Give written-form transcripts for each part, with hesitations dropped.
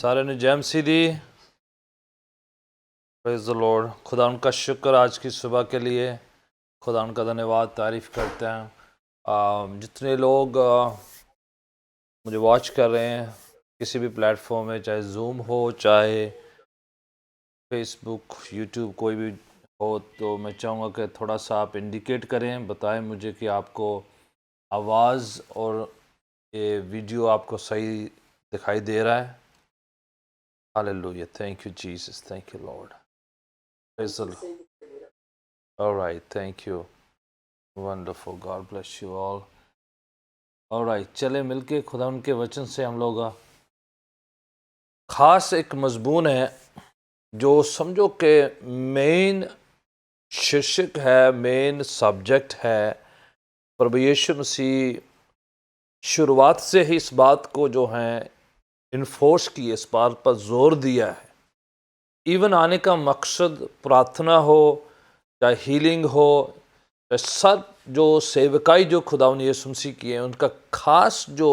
सारे ने जय मसीह दी। Praise the Lord. खुदा उनका शुक्र आज की सुबह के लिए, खुदा उनका धन्यवाद, तारीफ़ करते हैं। जितने लोग मुझे वॉच कर रहे हैं किसी भी प्लेटफॉर्म में, चाहे जूम हो, चाहे फेसबुक, यूट्यूब, कोई भी हो, तो मैं चाहूँगा कि थोड़ा सा आप इंडिकेट करें, बताएं मुझे कि आपको आवाज़ और ये वीडियो आपको सही दिखाई दे रहा है। Hallelujah, thank you Jesus, thank you Lord. Praise the Lord. All right, thank you. Wonderful. God bless you all. All right, चले मिलके खुदा उनके वचन से हम लोग खास एक मजमून है जो समझो कि मेन शीर्षक है, मेन सब्जेक्ट है। प्रभु यीशु मसीह शुरुआत से ही इस बात को जो है इन्फोर्स किए, इस बात पर जोर दिया है। इवन आने का मकसद प्रार्थना हो, चाहे हीलिंग हो, सब जो सेवकाई जो खुदावंद यीशु मसीह की है, उनका खास जो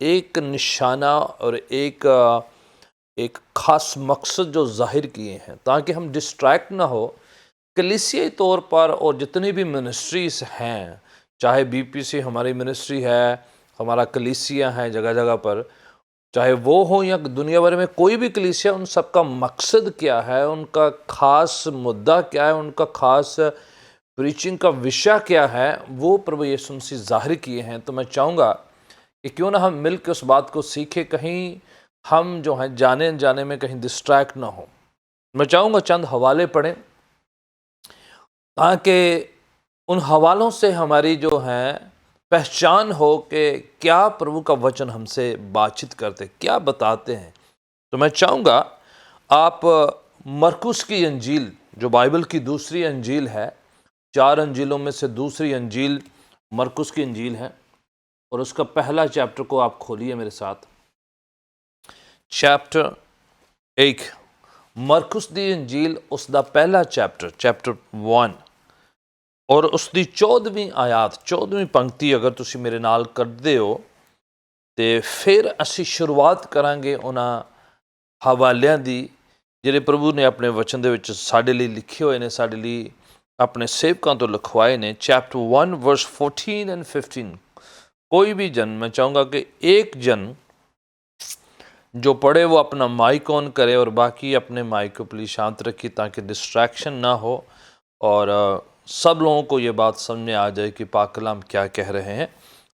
एक निशाना और एक खास मकसद जो जाहिर किए हैं, ताकि हम डिस्ट्रैक्ट ना हो कलीसियाई तौर पर। और जितनी भी मिनिस्ट्रीज हैं, चाहे बीपीसी हमारी मिनिस्ट्री है, हमारा कलीसिया है जगह जगह पर, चाहे वो हो या दुनिया भर में कोई भी कलीसिया, उन सबका मकसद क्या है, उनका खास मुद्दा क्या है, उनका खास प्रीचिंग का विषय क्या है, वो प्रभु यीशु मसीह जाहिर किए हैं। तो मैं चाहूँगा कि क्यों ना हम मिल के उस बात को सीखें, कहीं हम जो हैं जाने जाने में कहीं डिस्ट्रैक्ट ना हो। मैं चाहूँगा चंद हवाले पढ़ें ताकि उन हवालों से हमारी जो है पहचान हो कि क्या प्रभु का वचन हमसे बातचीत करते, क्या बताते हैं। तो मैं चाहूँगा आप मरकुस की अंजील, जो बाइबल की दूसरी अंजील है, 4 अंजीलों में से दूसरी अंजील मरकुस की अंजील है, और उसका पहला चैप्टर को आप खोलिए मेरे साथ। चैप्टर 1 मरकुस दी अंजील, उसका पहला चैप्टर, चैप्टर 1, और उसकी 14वीं आयात, 14वीं पंक्ति अगर तुसी मेरे नाल करदे हो तो फिर असी शुरुआत करांगे उन्हां हवालियां दी ਜਿਹੜੇ प्रभु ने अपने वचन ਦੇ ਵਿੱਚ ਸਾਡੇ ਲਈ ਲਿਖੇ ਹੋਏ ਨੇ, ਸਾਡੇ ਲਈ अपने सेवकों तो लिखवाए ने। Chapter 1 verse 14 and 15। कोई भी जन, मैं चाहूँगा कि एक जन जो पढ़े वो अपना माइक ऑन करे और बाकी अपने माइक को प्लीज शांत रखिए ताकि डिस्ट्रैक्शन ना हो और सब लोगों को ये बात समझ में आ जाए कि पाक कलाम क्या कह रहे हैं।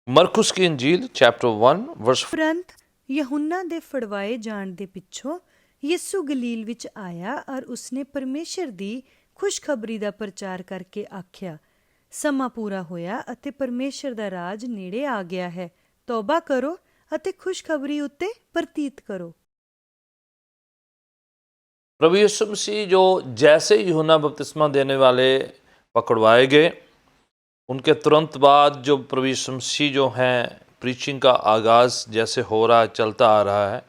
मरकुस की इंजील चैप्टर 1 वर्स। तुरंत यूहन्ना दे फड़वाए जाण दे पिछों यीशु गलील विच आया और उसने परमेशर दी खुशखबरी दा प्रचार करके आख्या, समा पूरा होया अते परमेशर दा राज नेड़े आ गया है। तौबा करो अते खुशखबरी उत्ते प्रतीत करो। प्रभु यीशु मसीह जो जैसे यूहन्ना बपतिस्मा देने वाले पकड़वाए गए, उनके तुरंत बाद जो प्रभु यीशु मसीह जो हैं प्रीचिंग का आगाज़ जैसे हो रहा है, चलता आ रहा है,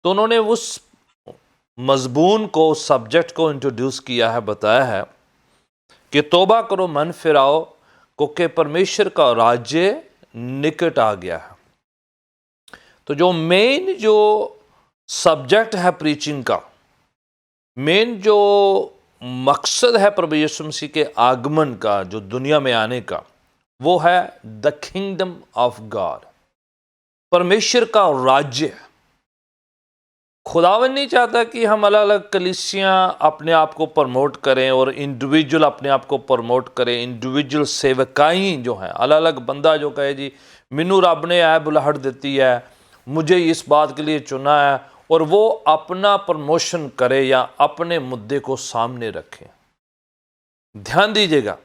तो उन्होंने उस मजबून को, सब्जेक्ट को इंट्रोड्यूस किया है, बताया है कि तौबा करो, मन फिराओ, क्योंकि परमेश्वर का राज्य निकट आ गया है। तो जो मेन जो सब्जेक्ट है प्रीचिंग का, मेन जो मकसद है प्रभु यीशु मसीह के आगमन का, जो दुनिया में आने का, वो है द किंगडम ऑफ गॉड, परमेश्वर का राज्य। खुदावन नहीं चाहता कि हम अलग अलग कलीसियाँ अपने आप को प्रमोट करें और इंडिविजुअल अपने आप को प्रमोट करें। इंडिविजुअल सेवकाई जो हैं, अलग अलग बंदा जो कहे जी मैनू रब ने ऐ बुलाहट दी है, मुझे इस बात के लिए चुना है, और वो अपना प्रमोशन करे या अपने मुद्दे को सामने रखे। ध्यान दीजिएगा,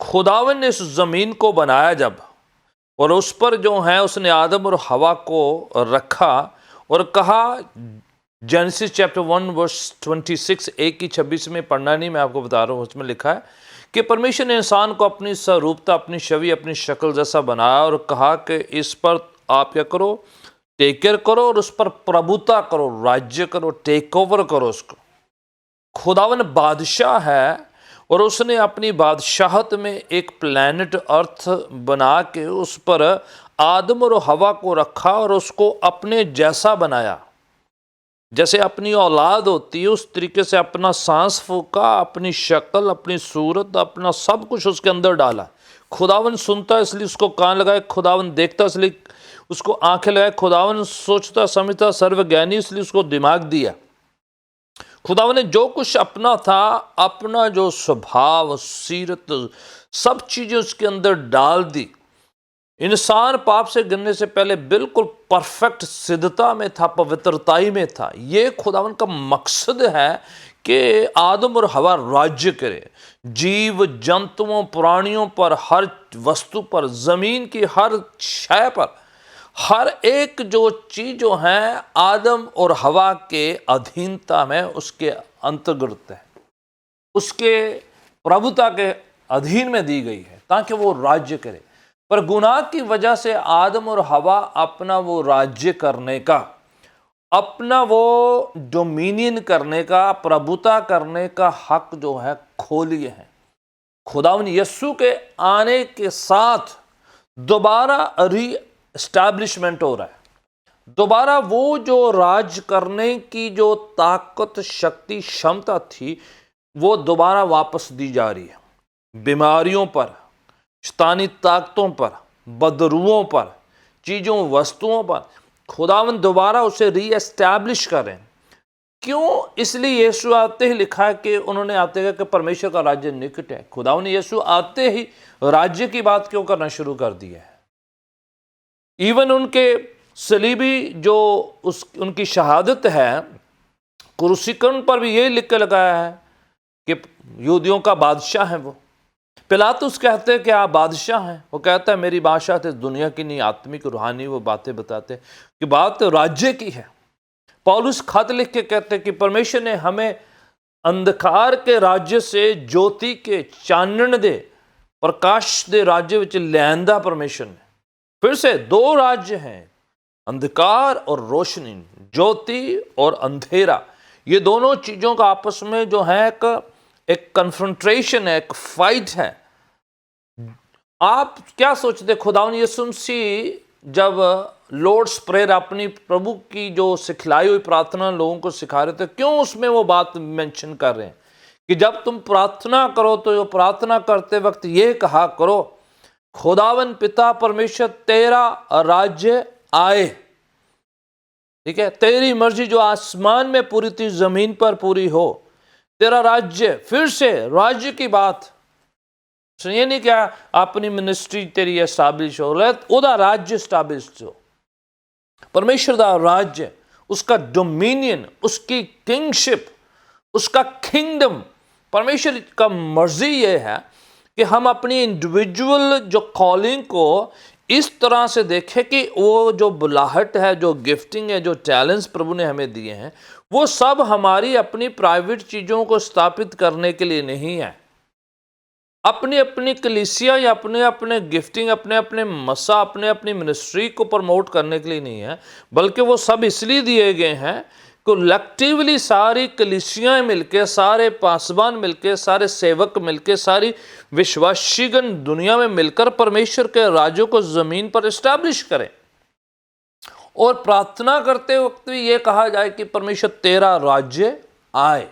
खुदावन ने इस ज़मीन को बनाया जब, और उस पर जो है उसने आदम और हवा को रखा और कहा, जेनेसिस चैप्टर 1 वर्स 26, 1 की 26 में पढ़ना नहीं, मैं आपको बता रहा हूँ, उसमें लिखा है कि परमेश्वर ने इंसान को अपनी स्वरूपता, अपनी छवि, अपनी शक्ल जैसा बनाया और कहा कि इस पर आप क्या करो, टेक केयर करो और उस पर प्रभुता करो, राज्य करो, टेक ओवर करो उसको। खुदावन बादशाह है और उसने अपनी बादशाहत में एक प्लैनेट अर्थ बना के उस पर आदम और हवा को रखा और उसको अपने जैसा बनाया। जैसे अपनी औलाद होती है उस तरीके से अपना सांस फूका, अपनी शक्ल, अपनी सूरत, अपना सब कुछ उसके अंदर डाला। खुदावन सुनता है इसलिए उसको कान लगाए, खुदावन देखता इसलिए उसको आंखें लगाए, खुदावन सोचता समझता सर्वज्ञानी इसलिए उसको दिमाग दिया। खुदावन ने जो कुछ अपना था, अपना जो स्वभाव, सीरत, सब चीजें उसके अंदर डाल दी। इंसान पाप से गिरने से पहले बिल्कुल परफेक्ट सिद्धता में था, पवित्रताई में था। ये खुदावन का मकसद है कि आदम और हवा राज्य करे, जीव जंतुओं, प्राणियों पर, हर वस्तु पर, जमीन की हर शय पर, हर एक जो चीज जो है आदम और हवा के अधीनता में, उसके अंतर्गत है, उसके प्रभुता के अधीन में दी गई है ताकि वो राज्य करे। पर गुनाह की वजह से आदम और हवा अपना वो राज्य करने का, अपना वो डोमिनियन करने का, प्रभुता करने का हक जो है खो लिए हैं। खुदावन यीशु के आने के साथ दोबारा री एस्टैब्लिशमेंट हो रहा है। दोबारा वो जो राज करने की जो ताकत, शक्ति, क्षमता थी वो दोबारा वापस दी जा रही है। बीमारियों पर, शैतानी ताकतों पर, बदरूओं पर, चीज़ों, वस्तुओं पर खुदावन दोबारा उसे री एस्टैब्लिश करें। क्यों? इसलिए यीशु आते ही लिखा है कि उन्होंने आते हैं कि परमेश्वर का राज्य निकट है। खुदावन ने यीशु आते ही राज्य की बात क्यों करना शुरू कर दिया है? इवन उनके सलीबी जो उनकी शहादत है, क्रूसीकरण पर भी यही लिख के लगाया है कि यहूदियों का बादशाह है वो। पिलातुस कहते हैं कि आप बादशाह हैं, वो कहता है मेरी बादशाह तो दुनिया की नहीं, आत्मिक रूहानी वो बातें बताते हैं कि बात तो राज्य की है। पौलुस खत लिख के कहते हैं कि परमेश्वर ने हमें अंधकार के राज्य से ज्योति के चानन दे, प्रकाश दे राज्य विच लैंदा। परमेश्वर ने फिर से दो राज्य हैं, अंधकार और रोशनी, ज्योति और अंधेरा। ये दोनों चीजों का आपस में जो है एक कन्फ्रंट्रेशन है, एक फाइट है। आप क्या सोचते, खुदावन यीशु मसीह जब लॉर्ड्स प्रेयर अपनी प्रभु की जो सिखलाई हुई प्रार्थना लोगों को सिखा रहे थे, क्यों उसमें वो बात मेंशन कर रहे हैं कि जब तुम प्रार्थना करो तो जो प्रार्थना करते वक्त ये कहा करो, खुदावन पिता परमेश्वर तेरा राज्य आए। ठीक है, तेरी मर्जी जो आसमान में पूरी थी जमीन पर पूरी हो, तेरा राज्य। फिर से राज्य की बात, ये नहीं क्या अपनी मिनिस्ट्री तेरी एस्टैब्लिश हो, ओदा राज्य एस्टैब्लिश हो। परमेश्वर दा राज्य, उसका डोमिनियन, उसकी किंगशिप, उसका किंगडम। परमेश्वर का मर्जी ये है कि हम अपनी इंडिविजुअल जो कॉलिंग को इस तरह से देखें कि वो जो बुलाहट है, जो गिफ्टिंग है, जो टैलेंट्स प्रभु ने हमें दिए हैं, वो सब हमारी अपनी प्राइवेट चीज़ों को स्थापित करने के लिए नहीं है, अपनी अपनी कलीसिया या अपने अपने गिफ्टिंग, अपने अपने मसा, अपने अपनी मिनिस्ट्री को प्रमोट करने के लिए नहीं है, बल्कि वो सब इसलिए दिए गए हैं कलेक्टिवली सारी कलीसियाएं मिलके, सारे पासवान मिलके, सारे सेवक मिलके, सारी विश्वासीगण दुनिया में मिलकर परमेश्वर के राज्यों को जमीन पर एस्टैब्लिश करें। और प्रार्थना करते वक्त भी ये कहा जाए कि परमेश्वर तेरा राज्य आए।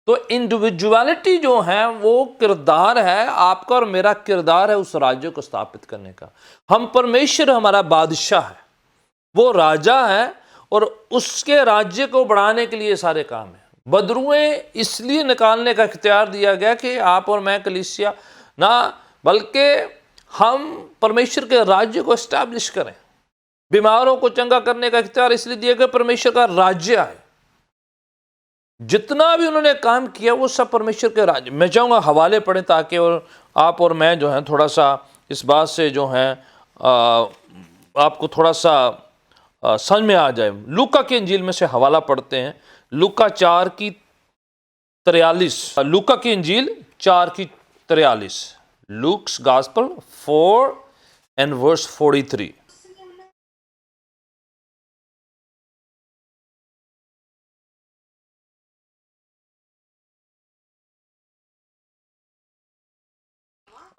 तो इंडिविजुअलिटी जो है वो किरदार है, आपका और मेरा किरदार है उस राज्य को स्थापित करने का। हम परमेश्वर हमारा बादशाह है, वो राजा है, और उसके राज्य को बढ़ाने के लिए सारे काम है। बदरुएं इसलिए निकालने का इख्तियार दिया गया कि आप और मैं कलीसिया ना, बल्कि हम परमेश्वर के राज्य को एस्टैब्लिश करें। बीमारों को चंगा करने का इख्तियार इसलिए दिया गया परमेश्वर का राज्य आए। जितना भी उन्होंने काम किया वो सब परमेश्वर के राज्य। मैं चाहूँगा हवाले पढ़ें ताकि और आप और मैं जो है थोड़ा सा इस बात से जो है आपको थोड़ा सा समझ में आ जाए। लूका की इंजील में से हवाला पढ़ते हैं, लूका 4:43। लूका की इंजील 4:43, लूक्स गॉस्पेल 4:43।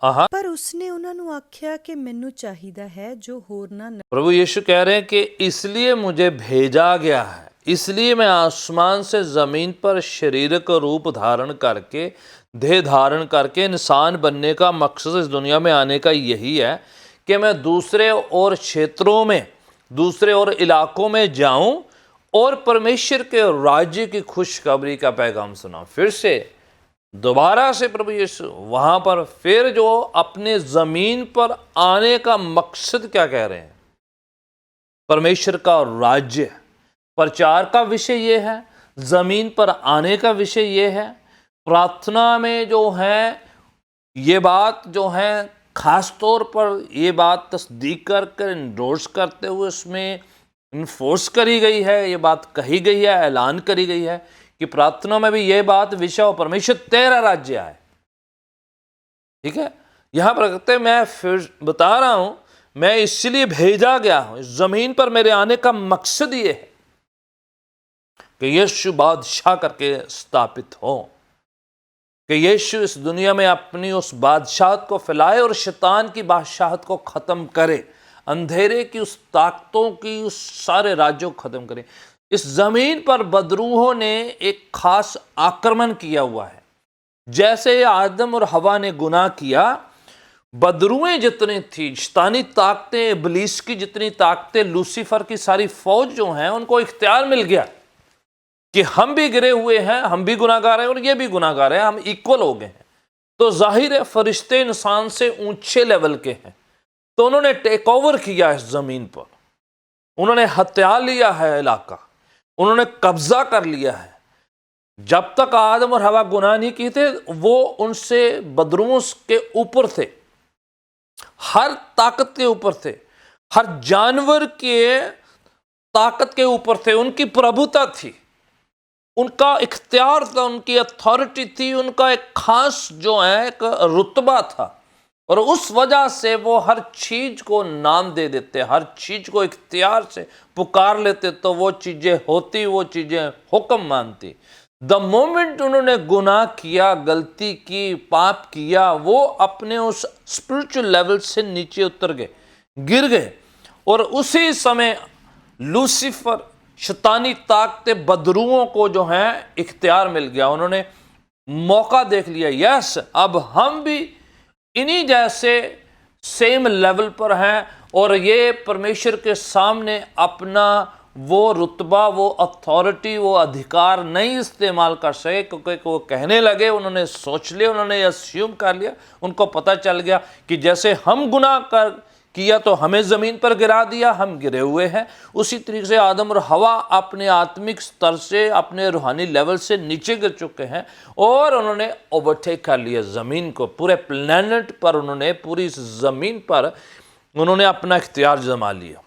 हाँ, ਪਰ ਉਸਨੇ ਉਹਨਾਂ ਨੂੰ ਆਖਿਆ ਕਿ ਮੈਨੂੰ ਚਾਹੀਦਾ ਹੈ ਜੋ ਹੋਰਨਾਂ प्रभु यीशु कह रहे हैं कि इसलिए मुझे भेजा गया है इसलिए मैं आसमान से ज़मीन पर शारीरिक रूप धारण करके, देह धारण करके इंसान बनने का मकसद इस दुनिया में आने का यही है कि मैं दूसरे और क्षेत्रों में, दूसरे और इलाकों में जाऊं और परमेश्वर के राज्य की खुशखबरी का पैगाम सुनाऊं। फिर से दोबारा से प्रभु यीशु वहां पर फिर जो अपने ज़मीन पर आने का मकसद क्या कह रहे हैं, परमेश्वर का राज्य प्रचार का विषय ये है, ज़मीन पर आने का विषय ये है। प्रार्थना में जो है ये बात जो है खास तौर पर ये बात तस्दीक कर इंडोर्स करते हुए उसमें इन्फोर्स करी गई है, ये बात कही गई है, ऐलान करी गई है कि प्रार्थना में भी ये बात विषय हो, परमेश्वर तेरा राज्य आए। ठीक है, यहां पर कहते हैं, मैं फिर बता रहा हूं, मैं इसलिए भेजा गया हूं, इस जमीन पर मेरे आने का मकसद ये है कि यीशु बादशाह करके स्थापित हो, कि यीशु इस दुनिया में अपनी उस बादशाहत को फैलाए और शैतान की बादशाहत को ख़त्म करे, अंधेरे की उस ताकतों की उस सारे राज्यों को ख़त्म करे। इस ज़मीन पर बदरूहों ने एक खास आक्रमण किया हुआ है। जैसे आदम और हवा ने गुनाह किया, बदरूएं जितनी थी, शैतानी ताकतें, इब्लीस की जितनी ताकतें, लूसीफर की सारी फौज जो हैं, उनको इख्तियार मिल गया कि हम भी गिरे हुए हैं, हम भी गुनाहगार हैं और ये भी गुनाहगार हैं, हम इक्वल हो गए हैं। तो जाहिर है फरिश्ते इंसान से ऊंचे लेवल के हैं, तो उन्होंने टेक ओवर किया इस जमीन पर, उन्होंने हत्या लिया है इलाका, उन्होंने कब्जा कर लिया है। जब तक आदम और हवा गुनाह नहीं किए थे, वो उनसे बदरूओं के ऊपर थे, हर ताकत के ऊपर थे, हर जानवर के ताकत के ऊपर थे, उनकी प्रभुता थी, उनका इख्तियार था, उनकी अथॉरिटी थी, उनका एक खास जो है एक रुतबा था, और उस वजह से वो हर चीज को नाम दे देते, हर चीज को इख्तियार से पुकार लेते, तो वो चीजें होती, वो चीजें हुक्म मानती। द मोमेंट उन्होंने गुनाह किया, गलती की, पाप किया, वो अपने उस स्पिरिचुअल लेवल से नीचे उतर गए, गिर गए, और उसी समय लूसीफर, शैतानी ताकतें, बदरूओं को जो है इख्तियार मिल गया, उन्होंने मौका देख लिया, यस अब हम भी इन्हीं जैसे सेम लेवल पर हैं, और ये परमेश्वर के सामने अपना वो रुतबा, वो अथॉरिटी, वो अधिकार नहीं इस्तेमाल कर सके, क्योंकि वो कहने लगे, उन्होंने सोच लिया, उन्होंने अस्यूम कर लिया, उनको पता चल गया कि जैसे हम गुनाह कर किया तो हमें ज़मीन पर गिरा दिया, हम गिरे हुए हैं, उसी तरीके से आदम और हवा अपने आत्मिक स्तर से, अपने रूहानी लेवल से नीचे गिर चुके हैं, और उन्होंने ओवरटेक कर लिया ज़मीन को, पूरे प्लैनेट पर उन्होंने, पूरी ज़मीन पर उन्होंने अपना इख्तियार जमा लिया।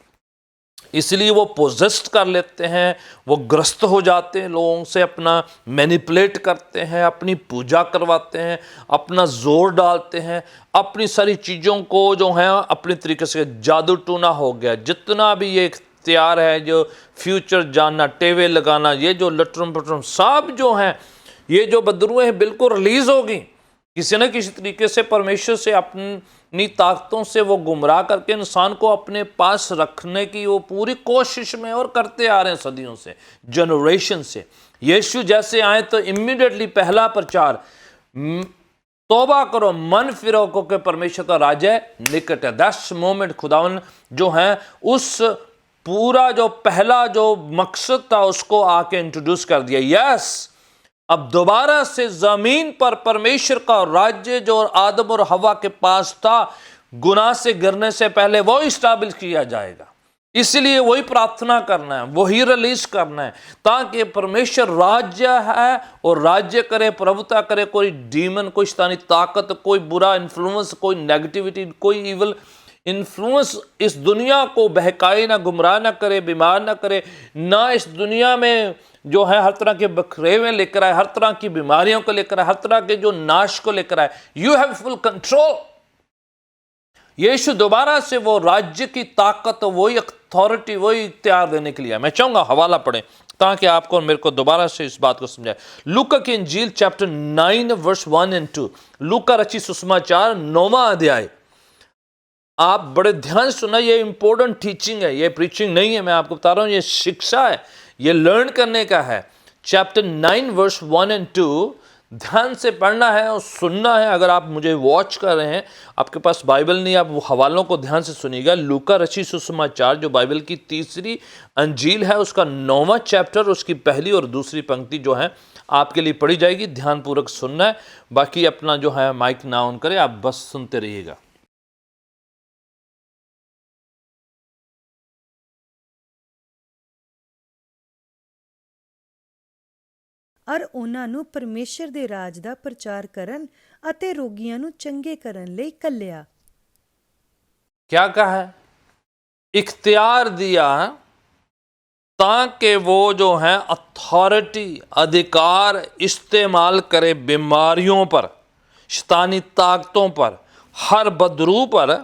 इसलिए वो पोजेस्ट कर लेते हैं, वो ग्रस्त हो जाते हैं लोगों से, अपना मैनिपुलेट करते हैं, अपनी पूजा करवाते हैं, अपना जोर डालते हैं, अपनी सारी चीज़ों को जो है अपनी तरीके से जादू टूना हो गया। जितना भी ये इख्तियार है, जो फ्यूचर जानना, टेवे लगाना, ये जो लटरम पटरम सब जो हैं, ये जो बदरुएं हैं, बिल्कुल रिलीज़ होगी किसी न किसी तरीके से। परमेश्वर से अपनी ताकतों से वो गुमराह करके इंसान को अपने पास रखने की वो पूरी कोशिश में और करते आ रहे हैं सदियों से, जनरेशन से। यीशु जैसे आए तो इमीडिएटली पहला प्रचार, तौबा करो, मन फिरो, क्योंकि परमेश्वर का राज्य निकट है। दैट्स मोमेंट खुदावन जो है उस पूरा जो पहला जो मकसद था उसको आके इंट्रोड्यूस कर दिया। यस, अब दोबारा से जमीन पर परमेश्वर का राज्य जो आदम और हवा के पास था, गुनाह से गिरने से पहले वो इस्टाब्लिश किया जाएगा। इसलिए वही प्रार्थना करना है, वही रिलीज करना है, ताकि परमेश्वर राज्य है और राज्य करे, प्रभुता करे। कोई डीमन, कोई शैतानी ताकत, कोई बुरा इन्फ्लुएंस, कोई नेगेटिविटी, कोई इवल इन्फ्लुएंस इस दुनिया को बहकाए ना, गुमराह ना करे, बीमार ना करे, ना इस दुनिया में जो है हर तरह के बखरेवे लेकर आए, हर तरह की बीमारियों को लेकर आए, हर तरह के जो नाश को लेकर आए। You have full control. Yeshu दोबारा से वो राज्य की ताकत, वही अथॉरिटी, वही इख्तियार देने के लिए। मैं चाहूंगा हवाला पढ़ें ताकि आपको और मेरे को दोबारा से इस बात को समझाए। लूका की इंजील चैप्टर 9 वर्स 1 और 2। लूका रचित सुसमाचार 9वां अध्याय। आप बड़े ध्यान से सुना, ये इंपॉर्टेंट टीचिंग है, ये प्रीचिंग नहीं है, मैं आपको बता रहा हूं, ये शिक्षा है, ये लर्न करने का है। चैप्टर 9 वर्स 1 और 2 ध्यान से पढ़ना है और सुनना है। अगर आप मुझे वॉच कर रहे हैं, आपके पास बाइबल नहीं, आप वो हवालों को ध्यान से सुनिएगा। लूका रची सुसमाचार जो बाइबल की तीसरी अंजील है, उसका 9वां चैप्टर, उसकी पहली और दूसरी पंक्ति जो है आपके लिए पढ़ी जाएगी। ध्यानपूर्वक सुनना है, बाकी अपना जो है माइक ना ऑन करें, आप बस सुनते रहिएगा। ਔਰ ਉਹਨਾਂ ਨੂੰ ਪਰਮੇਸ਼ਰ ਦੇ ਰਾਜ ਦਾ ਪ੍ਰਚਾਰ ਕਰਨ ਅਤੇ ਰੋਗੀਆਂ ਨੂੰ ਚੰਗੇ ਕਰਨ ਲਈ ਕੱਲਿਆ। क्या कहा है? इख्तियार दिया ताकि वो जो है अथॉरिटी, अधिकार इस्तेमाल करे बीमारियों पर, शैतानी ताकतों पर, हर बदरू पर।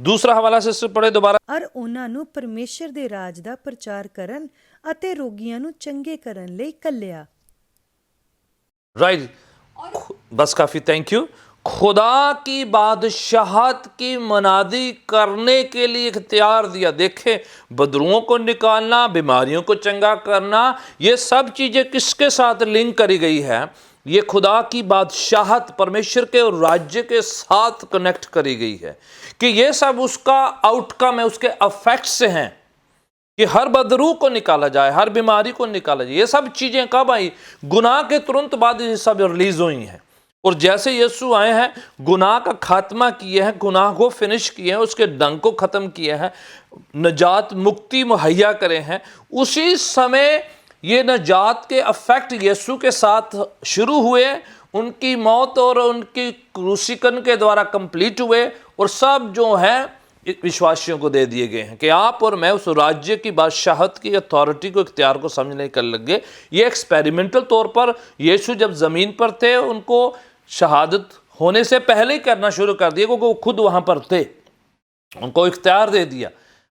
दूसरा हवाला से पढ़े दोबारा। ਔਰ ਉਹਨਾਂ ਨੂੰ ਪਰਮੇਸ਼ਰ ਦੇ ਰਾਜ ਦਾ ਪ੍ਰਚਾਰ ਕਰਨ ਅਤੇ ਰੋਗੀਆਂ ਨੂੰ ਚੰਗੇ ਕਰਨ ਲਈ ਕੱਲਿਆ। राइट, बस काफी, थैंक यू। खुदा की बादशाहत की मनादी करने के लिए इख्तियार दिया। देखे, बदरुओं को निकालना, बीमारियों को चंगा करना, ये सब चीजें किसके साथ लिंक करी गई है? ये खुदा की बादशाहत, परमेश्वर के और राज्य के साथ कनेक्ट करी गई है कि ये सब उसका आउटकम है, उसके अफेक्ट से हैं कि हर बदरू को निकाला जाए, हर बीमारी को निकाला जाए। ये सब चीजें कब आई? गुनाह के तुरंत बाद ये सब रिलीज हुई हैं। और जैसे यीशु आए हैं, गुनाह का खात्मा किए हैं, गुनाह को फिनिश किए हैं, उसके डंक को खत्म किए हैं, नजात मुक्ति मुहैया करे हैं, उसी समय ये नजात के अफेक्ट यीशु के साथ शुरू हुए, उनकी मौत और उनकी क्रूसीकरण के द्वारा कंप्लीट हुए, और सब जो है विश्वासियों को दे दिए गए हैं कि आप और मैं उस राज्य की बादशाहत की अथॉरिटी को, इख्तियार को समझने कर लगे। ये एक्सपेरिमेंटल तौर पर यीशु जब ज़मीन पर थे, उनको शहादत होने से पहले ही करना शुरू कर दिया, क्योंकि वो खुद वहाँ पर थे। उनको इख्तियार दे दिया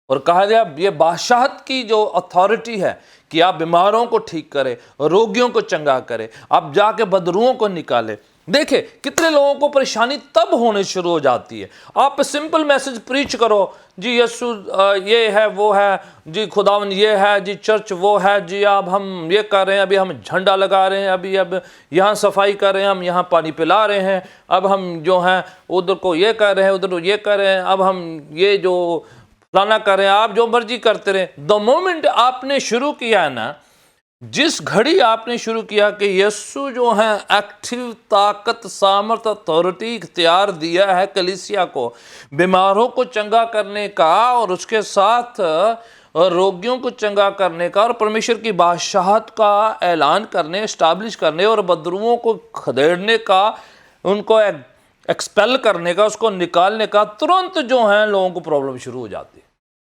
और कहा गया ये बादशाहत की जो अथॉरिटी है कि आप बीमारों को ठीक करें, रोगियों को चंगा करें, आप जाके बदरुओं को निकालें। देखिए कितने लोगों को परेशानी तब होने शुरू हो जाती है। आप सिंपल मैसेज प्रीच करो, जी यीशु ये है वो है, जी खुदावन ये है, जी चर्च वो है, जी अब हम ये कर रहे हैं, अभी हम झंडा लगा रहे हैं, अभी अब यहाँ सफाई कर रहे हैं, हम यहाँ पानी पिला रहे हैं, अब हम जो हैं उधर को ये कर रहे हैं, उधर ये कर रहे हैं, अब हम ये जो फलाना कर रहे हैं, आप जो मर्जी करते रहे। द मोमेंट आपने शुरू किया है ना, जिस घड़ी आपने शुरू किया कि यीशु जो है एक्टिव ताकत, सामर्थ, अथॉरिटी, इख्तियार दिया है कलीसिया को बीमारों को चंगा करने का और उसके साथ रोगियों को चंगा करने का और परमेश्वर की बादशाहत का ऐलान करने, एस्टैब्लिश करने और बदरुओं को खदेड़ने का, उनको एक्सपेल करने का, उसको निकालने का, तुरंत जो है लोगों को प्रॉब्लम शुरू हो जाती है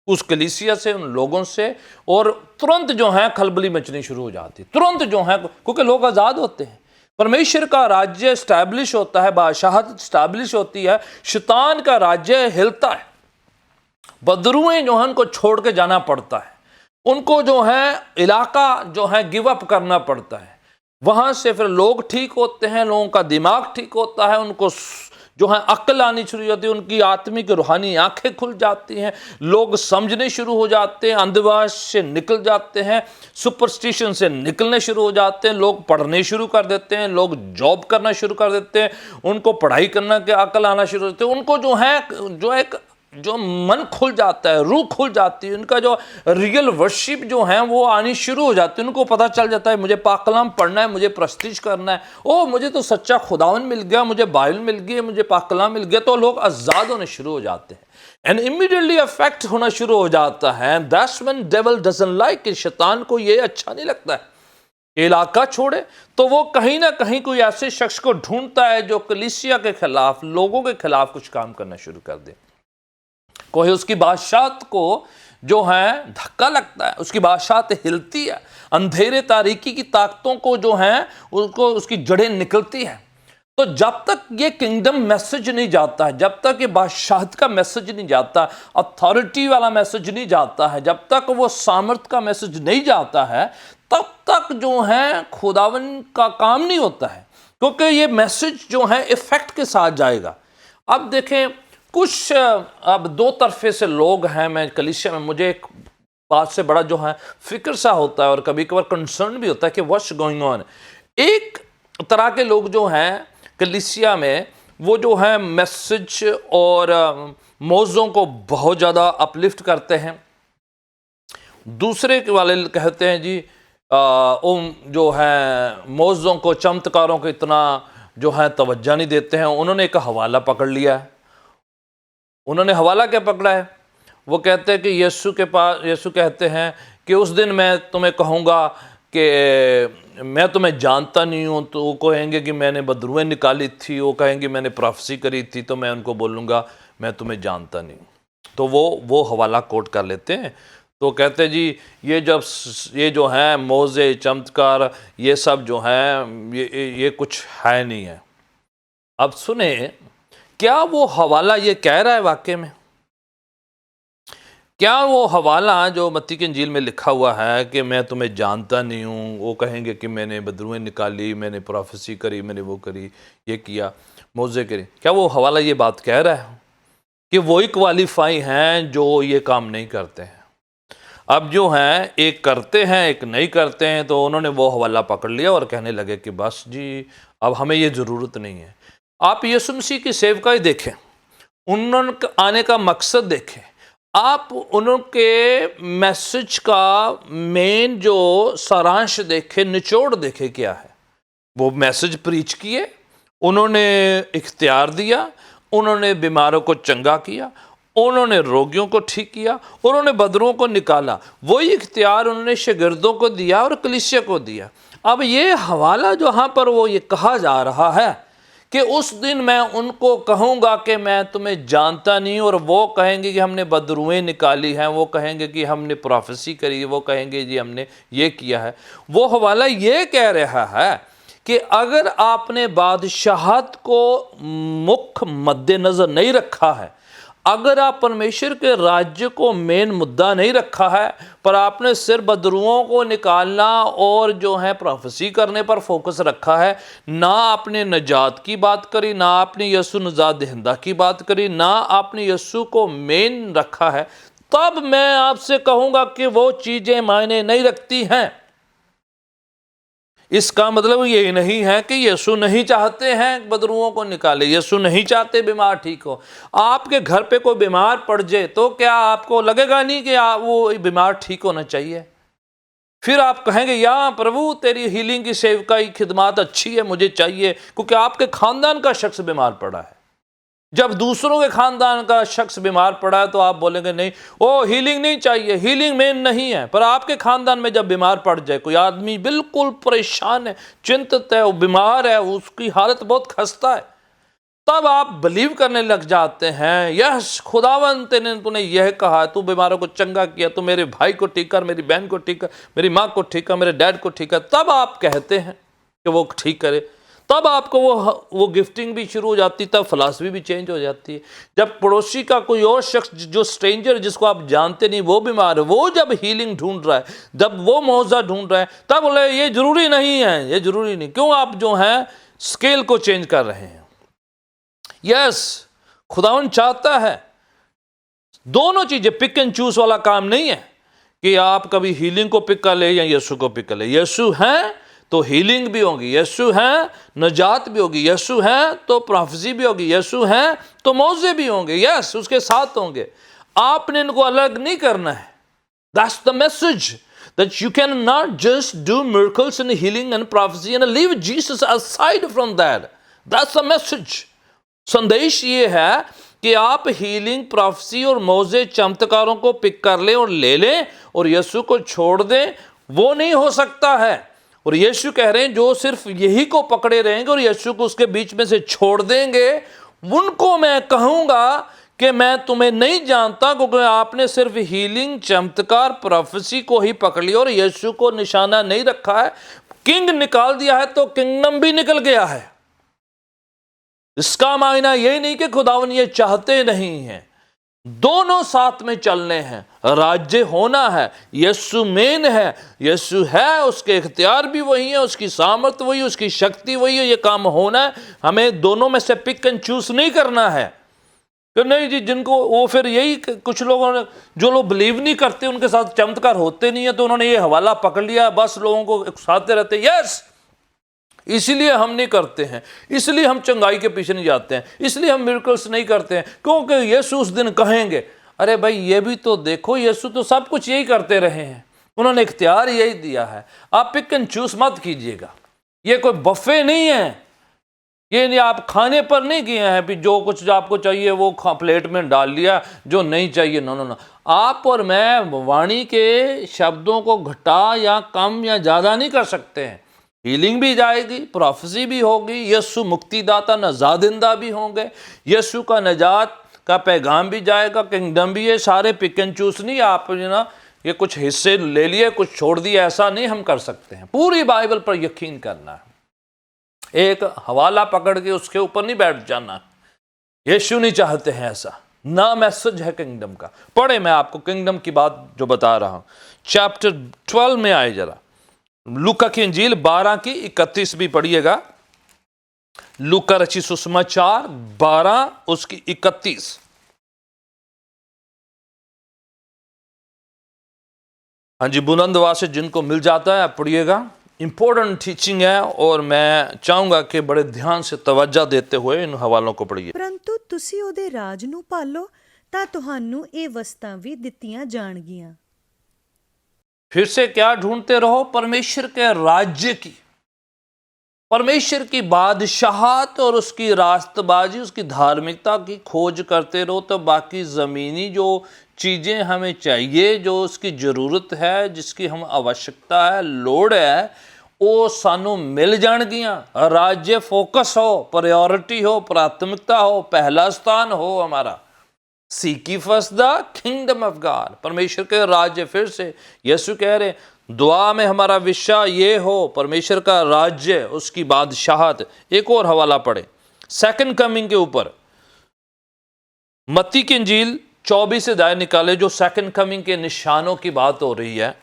उस कलीसिया से, उन लोगों से, और तुरंत जो है खलबली मचनी शुरू हो जाती है। तुरंत जो है, क्योंकि लोग आज़ाद होते हैं, परमेश्वर का राज्य एस्टैब्लिश होता है, बादशाहत एस्टैब्लिश होती है, शैतान का राज्य हिलता है। बदरुएं जो है उनको छोड़ के जाना पड़ता है, उनको जो है इलाका जो है गिव अप करना पड़ता है। वहाँ से फिर लोग ठीक होते हैं, लोगों का दिमाग ठीक होता है, उनको जो है अक्ल आनी शुरू होती है, उनकी आत्मिक रूहानी आंखें खुल जाती हैं, लोग समझने शुरू हो जाते हैं, अंधविश्वास से निकल जाते हैं, सुपरस्टिशन से निकलने शुरू हो जाते हैं, लोग पढ़ने शुरू कर देते हैं, लोग जॉब करना शुरू कर देते हैं, उनको पढ़ाई करना के अक्ल आना शुरू होती है, उनको जो मन खुल जाता है, रूह खुल जाती है, उनका जो रियल वर्शिप जो है वो आनी शुरू हो जाती है। उनको पता चल जाता है मुझे पाक कलाम पढ़ना है, मुझे प्रस्तिश करना है, ओ मुझे तो सच्चा खुदावन मिल गया, मुझे बाइबल मिल गई, मुझे पाक कलाम मिल गया, तो लोग आज़ाद होने शुरू हो जाते हैं एंड इमीडिएटली अफेक्ट होना शुरू हो जाता है। That's when devil doesn't like कि शैतान को ये अच्छा नहीं लगता है इलाका छोड़े, तो वो कहीं ना कहीं कोई ऐसे शख्स को ढूंढता है जो कलीसिया के खिलाफ, लोगों के खिलाफ कुछ काम करना शुरू कर दे। कोई उसकी बादशाहत को जो है धक्का लगता है, उसकी बादशाहत हिलती है, अंधेरे तारीकी की ताकतों को जो है उसको उसकी जड़ें निकलती है। तो जब तक ये किंगडम मैसेज नहीं जाता है, जब तक ये बादशाहत का मैसेज नहीं जाता, अथॉरिटी वाला मैसेज नहीं जाता है, जब तक वो सामर्थ का मैसेज नहीं जाता है, तब तक जो है खुदावन का काम नहीं होता है, क्योंकि ये मैसेज जो है इफेक्ट के साथ जाएगा। अब देखें कुछ अब दो तरफे से लोग हैं, मैं कलीसिया में मुझे एक बात से बड़ा जो है फिक्र सा होता है और कभी कभार कंसर्न भी होता है कि व्हाट्स गोइंग ऑन। एक तरह के लोग जो हैं कलीसिया में, वो जो है मैसेज और मौज़ों को बहुत ज़्यादा अपलिफ्ट करते हैं। दूसरे के वाले कहते हैं जी जो है मौज़ों को, चमत्कारों को इतना जो है तवज्जो नहीं देते हैं। उन्होंने एक हवाला पकड़ लिया है। उन्होंने हवाला क्या पकड़ा है? वो कहते हैं कि यीशु कहते हैं कि उस दिन मैं तुम्हें कहूँगा कि मैं तुम्हें जानता नहीं हूँ, तो वो कहेंगे कि मैंने बदरुएं निकाली थी, वो कहेंगे मैंने प्रोफेसी करी थी, तो मैं उनको बोलूँगा मैं तुम्हें जानता नहीं। तो वो हवाला कोट कर लेते हैं। तो कहते हैं जी ये जो हैं मौज़े, चमत्कार, ये सब जो हैं ये कुछ है नहीं है। अब सुने, क्या वो हवाला ये कह रहा है वाकई में? क्या वो हवाला जो मत्ती की इंजील में लिखा हुआ है कि मैं तुम्हें जानता नहीं हूँ, वो कहेंगे कि मैंने बदरुएं निकाली, मैंने प्रोफेसी करी, मैंने वो करी, ये किया, मौज़े करी, क्या वो हवाला ये बात कह रहा है कि वही क्वालिफाई हैं जो ये काम नहीं करते हैं? अब जो हैं एक करते हैं, एक नहीं करते हैं, तो उन्होंने वो हवाला पकड़ लिया और कहने लगे कि बस जी अब हमें ये ज़रूरत नहीं है। आप यीशु मसीह की सेवकाई देखें, उन्होंने आने का मकसद देखें, आप उनके मैसेज का मेन जो सारांश देखें, निचोड़ देखें क्या है। वो मैसेज प्रीच किए, उन्होंने इख्तियार दिया, उन्होंने बीमारों को चंगा किया, उन्होंने रोगियों को ठीक किया, उन्होंने बदरुओं को निकाला। वही इख्तियार उन्होंने शागिर्दों को दिया और कलीसिया को दिया। अब ये हवाला जहाँ पर वो ये कहा जा रहा है कि उस दिन मैं उनको कहूँगा कि मैं तुम्हें जानता नहीं, और वो कहेंगे कि हमने बदरुएं निकाली हैं, वो कहेंगे कि हमने प्रोफेसी करी, वो कहेंगे जी हमने ये किया है। वो हवाला ये कह रहा है कि अगर आपने बादशाहत को मुख्य मद्देनज़र नहीं रखा है, अगर आप परमेश्वर के राज्य को मेन मुद्दा नहीं रखा है, पर आपने सिर्फ बदरुओं को निकालना और जो है प्रोफेसी करने पर फोकस रखा है, ना आपने नजात की बात करी, ना आपने यीशु नजात दहिंदा की बात करी, ना आपने यीशु को मेन रखा है, तब मैं आपसे कहूँगा कि वो चीज़ें मायने नहीं रखती हैं। इसका मतलब ये नहीं है कि यीशु नहीं चाहते हैं बदरुओं को निकाले, यीशु नहीं चाहते बीमार ठीक हो। आपके घर पे कोई बीमार पड़ जाए तो क्या आपको लगेगा नहीं कि वो बीमार ठीक होना चाहिए? फिर आप कहेंगे या प्रभु तेरी हीलिंग की सेवकाई खिदमत अच्छी है, मुझे चाहिए, क्योंकि आपके खानदान का शख्स बीमार पड़ा है। जब दूसरों के खानदान का शख्स बीमार पड़ा है तो आप बोलेंगे नहीं, ओ हीलिंग नहीं चाहिए, हीलिंग मेन नहीं है। पर आपके खानदान में जब बीमार पड़ जाए, कोई आदमी बिल्कुल परेशान है, चिंतित है, वो बीमार है, उसकी हालत बहुत खस्ता है, तब आप बिलीव करने लग जाते हैं, यस खुदावंत ने तूने यह कहा, तू बीमारों को चंगा किया, तू मेरे भाई को ठीक कर, मेरी बहन को ठीक कर, मेरी माँ को ठीक कर, मेरे डैड को ठीक कर। तब आप कहते हैं कि वो ठीक करे, तब आपको वो गिफ्टिंग भी शुरू हो जाती, तब फिलॉसफी भी चेंज हो जाती है। जब पड़ोसी का कोई और शख्स जो स्ट्रेंजर जिसको आप जानते नहीं वो बीमार है, वो जब हीलिंग ढूंढ रहा है, जब वो मौजा ढूंढ रहा है, तब बोले ये जरूरी नहीं है, ये जरूरी नहीं। क्यों आप जो है स्केल को चेंज कर रहे हैं? यस, खुदावन चाहता है दोनों चीजें, पिक एंड चूज वाला काम नहीं है कि आप कभी हीलिंग को पिक कर ले या यीशु को पिक कर ले। यीशु है तो हीलिंग भी होगी, यीशु है नजात भी होगी, यीशु है तो प्रोफेसी भी होगी, यीशु है तो मौजे भी होंगे, यस उसके साथ होंगे। आपने इनको अलग नहीं करना है। That's the message, that you cannot just do miracles and healing and prophecy and leave Jesus aside from that. That's the message. संदेश ये है कि आप हीलिंग, प्रोफेसी और मौजे, चमत्कारों को पिक कर लें और ले लें और यीशु को छोड़ दें, वो नहीं हो सकता है। और यीशु कह रहे हैं जो सिर्फ यही को पकड़े रहेंगे और यीशु को उसके बीच में से छोड़ देंगे, उनको मैं कहूँगा कि मैं तुम्हें नहीं जानता, क्योंकि आपने सिर्फ हीलिंग, चमत्कार, प्रोफेसी को ही पकड़ लिया और यीशु को निशाना नहीं रखा है। किंग निकाल दिया है तो किंगडम भी निकल गया है। इसका मायना यही नहीं कि खुदावन ये चाहते नहीं हैं, दोनों साथ में चलने हैं, राज्य होना है, यीशु मेन है, यीशु है, उसके इख्तियार भी वही है, उसकी सामर्थ्य वही, उसकी शक्ति वही है, ये काम होना है। हमें दोनों में से पिक एंड चूज नहीं करना है। कि नहीं जी, जिनको वो फिर यही कुछ लोगों ने, जो लोग बिलीव नहीं करते उनके साथ चमत्कार होते नहीं है, तो उन्होंने ये हवाला पकड़ लिया, बस लोगों को उकसाते रहते, यस इसलिए हम नहीं करते हैं, इसलिए हम चंगाई के पीछे नहीं जाते हैं, इसलिए हम मिरेकल्स नहीं करते हैं, क्योंकि यीशु उस दिन कहेंगे। अरे भाई ये भी तो देखो, यीशु तो सब कुछ यही करते रहे हैं, उन्होंने इख्तियार यही दिया है। आप पिक एंड चूज मत कीजिएगा, ये कोई बफे नहीं है, ये नहीं आप खाने पर नहीं किए हैं कि जो कुछ आपको चाहिए वो प्लेट में डाल लिया, जो नहीं चाहिए नो नो नो। आप और मैं वाणी के शब्दों को घटा या कम या ज़्यादा नहीं कर सकते हैं। हीलिंग भी जाएगी, प्रोफेसी भी होगी, यीशु मुक्तिदाता नजादिंदा भी होंगे, यीशु का नजात का पैगाम भी जाएगा, किंगडम भी है। सारे पिक एंड चूज नहीं, आप ना ये कुछ हिस्से ले लिए कुछ छोड़ दिए, ऐसा नहीं हम कर सकते हैं। पूरी बाइबल पर यकीन करना है, एक हवाला पकड़ के उसके ऊपर नहीं बैठ जाना। यीशु नहीं चाहते हैं ऐसा, ना मैसेज है किंगडम का। पढ़े, मैं आपको किंगडम की बात जो बता रहा हूं, चैप्टर 12 में आए जरा, लूका की इंजील 12 की 31 भी पढ़िएगा। लूका रची सुसमाचार 12 उसकी 31। हाँ जी, बुलंदवास से जिनको मिल जाता है पढ़िएगा, इंपॉर्टेंट टीचिंग है, और मैं चाहूंगा कि बड़े ध्यान से तवज्जो देते हुए इन हवालों को पढ़िए। ਪਰੰਤੂ ਤੁਸੀਂ ਉਹਦੇ ਰਾਜ ਨੂੰ ਪਾਲੋ ਤਾਂ ਤੁਹਾਨੂੰ ਇਹ ਵਸਤਾਂ ਵੀ ਦਿੱਤੀਆਂ ਜਾਣਗੀਆਂ। फिर से क्या ढूंढते रहो? परमेश्वर के राज्य की, परमेश्वर की बादशाहत और उसकी रास्तबाजी, उसकी धार्मिकता की खोज करते रहो, तो बाकी ज़मीनी जो चीज़ें हमें चाहिए, जो उसकी ज़रूरत है, जिसकी हम आवश्यकता है, लोड़ है, वो सानू मिल जाणगियां। राज्य फोकस हो, प्रायोरिटी हो, प्राथमिकता हो, पहला स्थान हो हमारा। Seek ye first the kingdom of God, परमेश्वर के राज्य। फिर से यीशु कह रहे दुआ में हमारा विषय ये हो, परमेश्वर का राज्य, उसकी बादशाहत। एक और हवाला पढ़े सेकंड कमिंग के ऊपर, मत्ती की इंजील 24 अध्याय निकाले, जो सेकंड कमिंग के निशानों की बात हो रही है।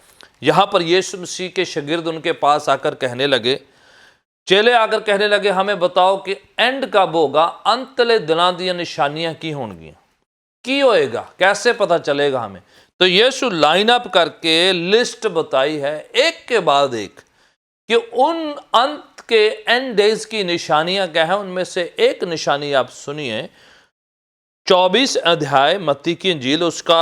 यहां पर यीशु मसीह के शागिर्द उनके पास आकर कहने लगे, चेले आकर कहने लगे, हमें बताओ कि एंड कब होगा, अंतले दिनां दी निशानियां की होंगी, की होएगा, कैसे पता चलेगा हमें। तो यीशु लाइन अप करके लिस्ट बताई है एक के बाद एक, कि उन अंत के एंड डेज की निशानियां क्या है। उनमें से एक निशानी आप सुनिए, 24 अध्याय मत्ती की इंजील, उसका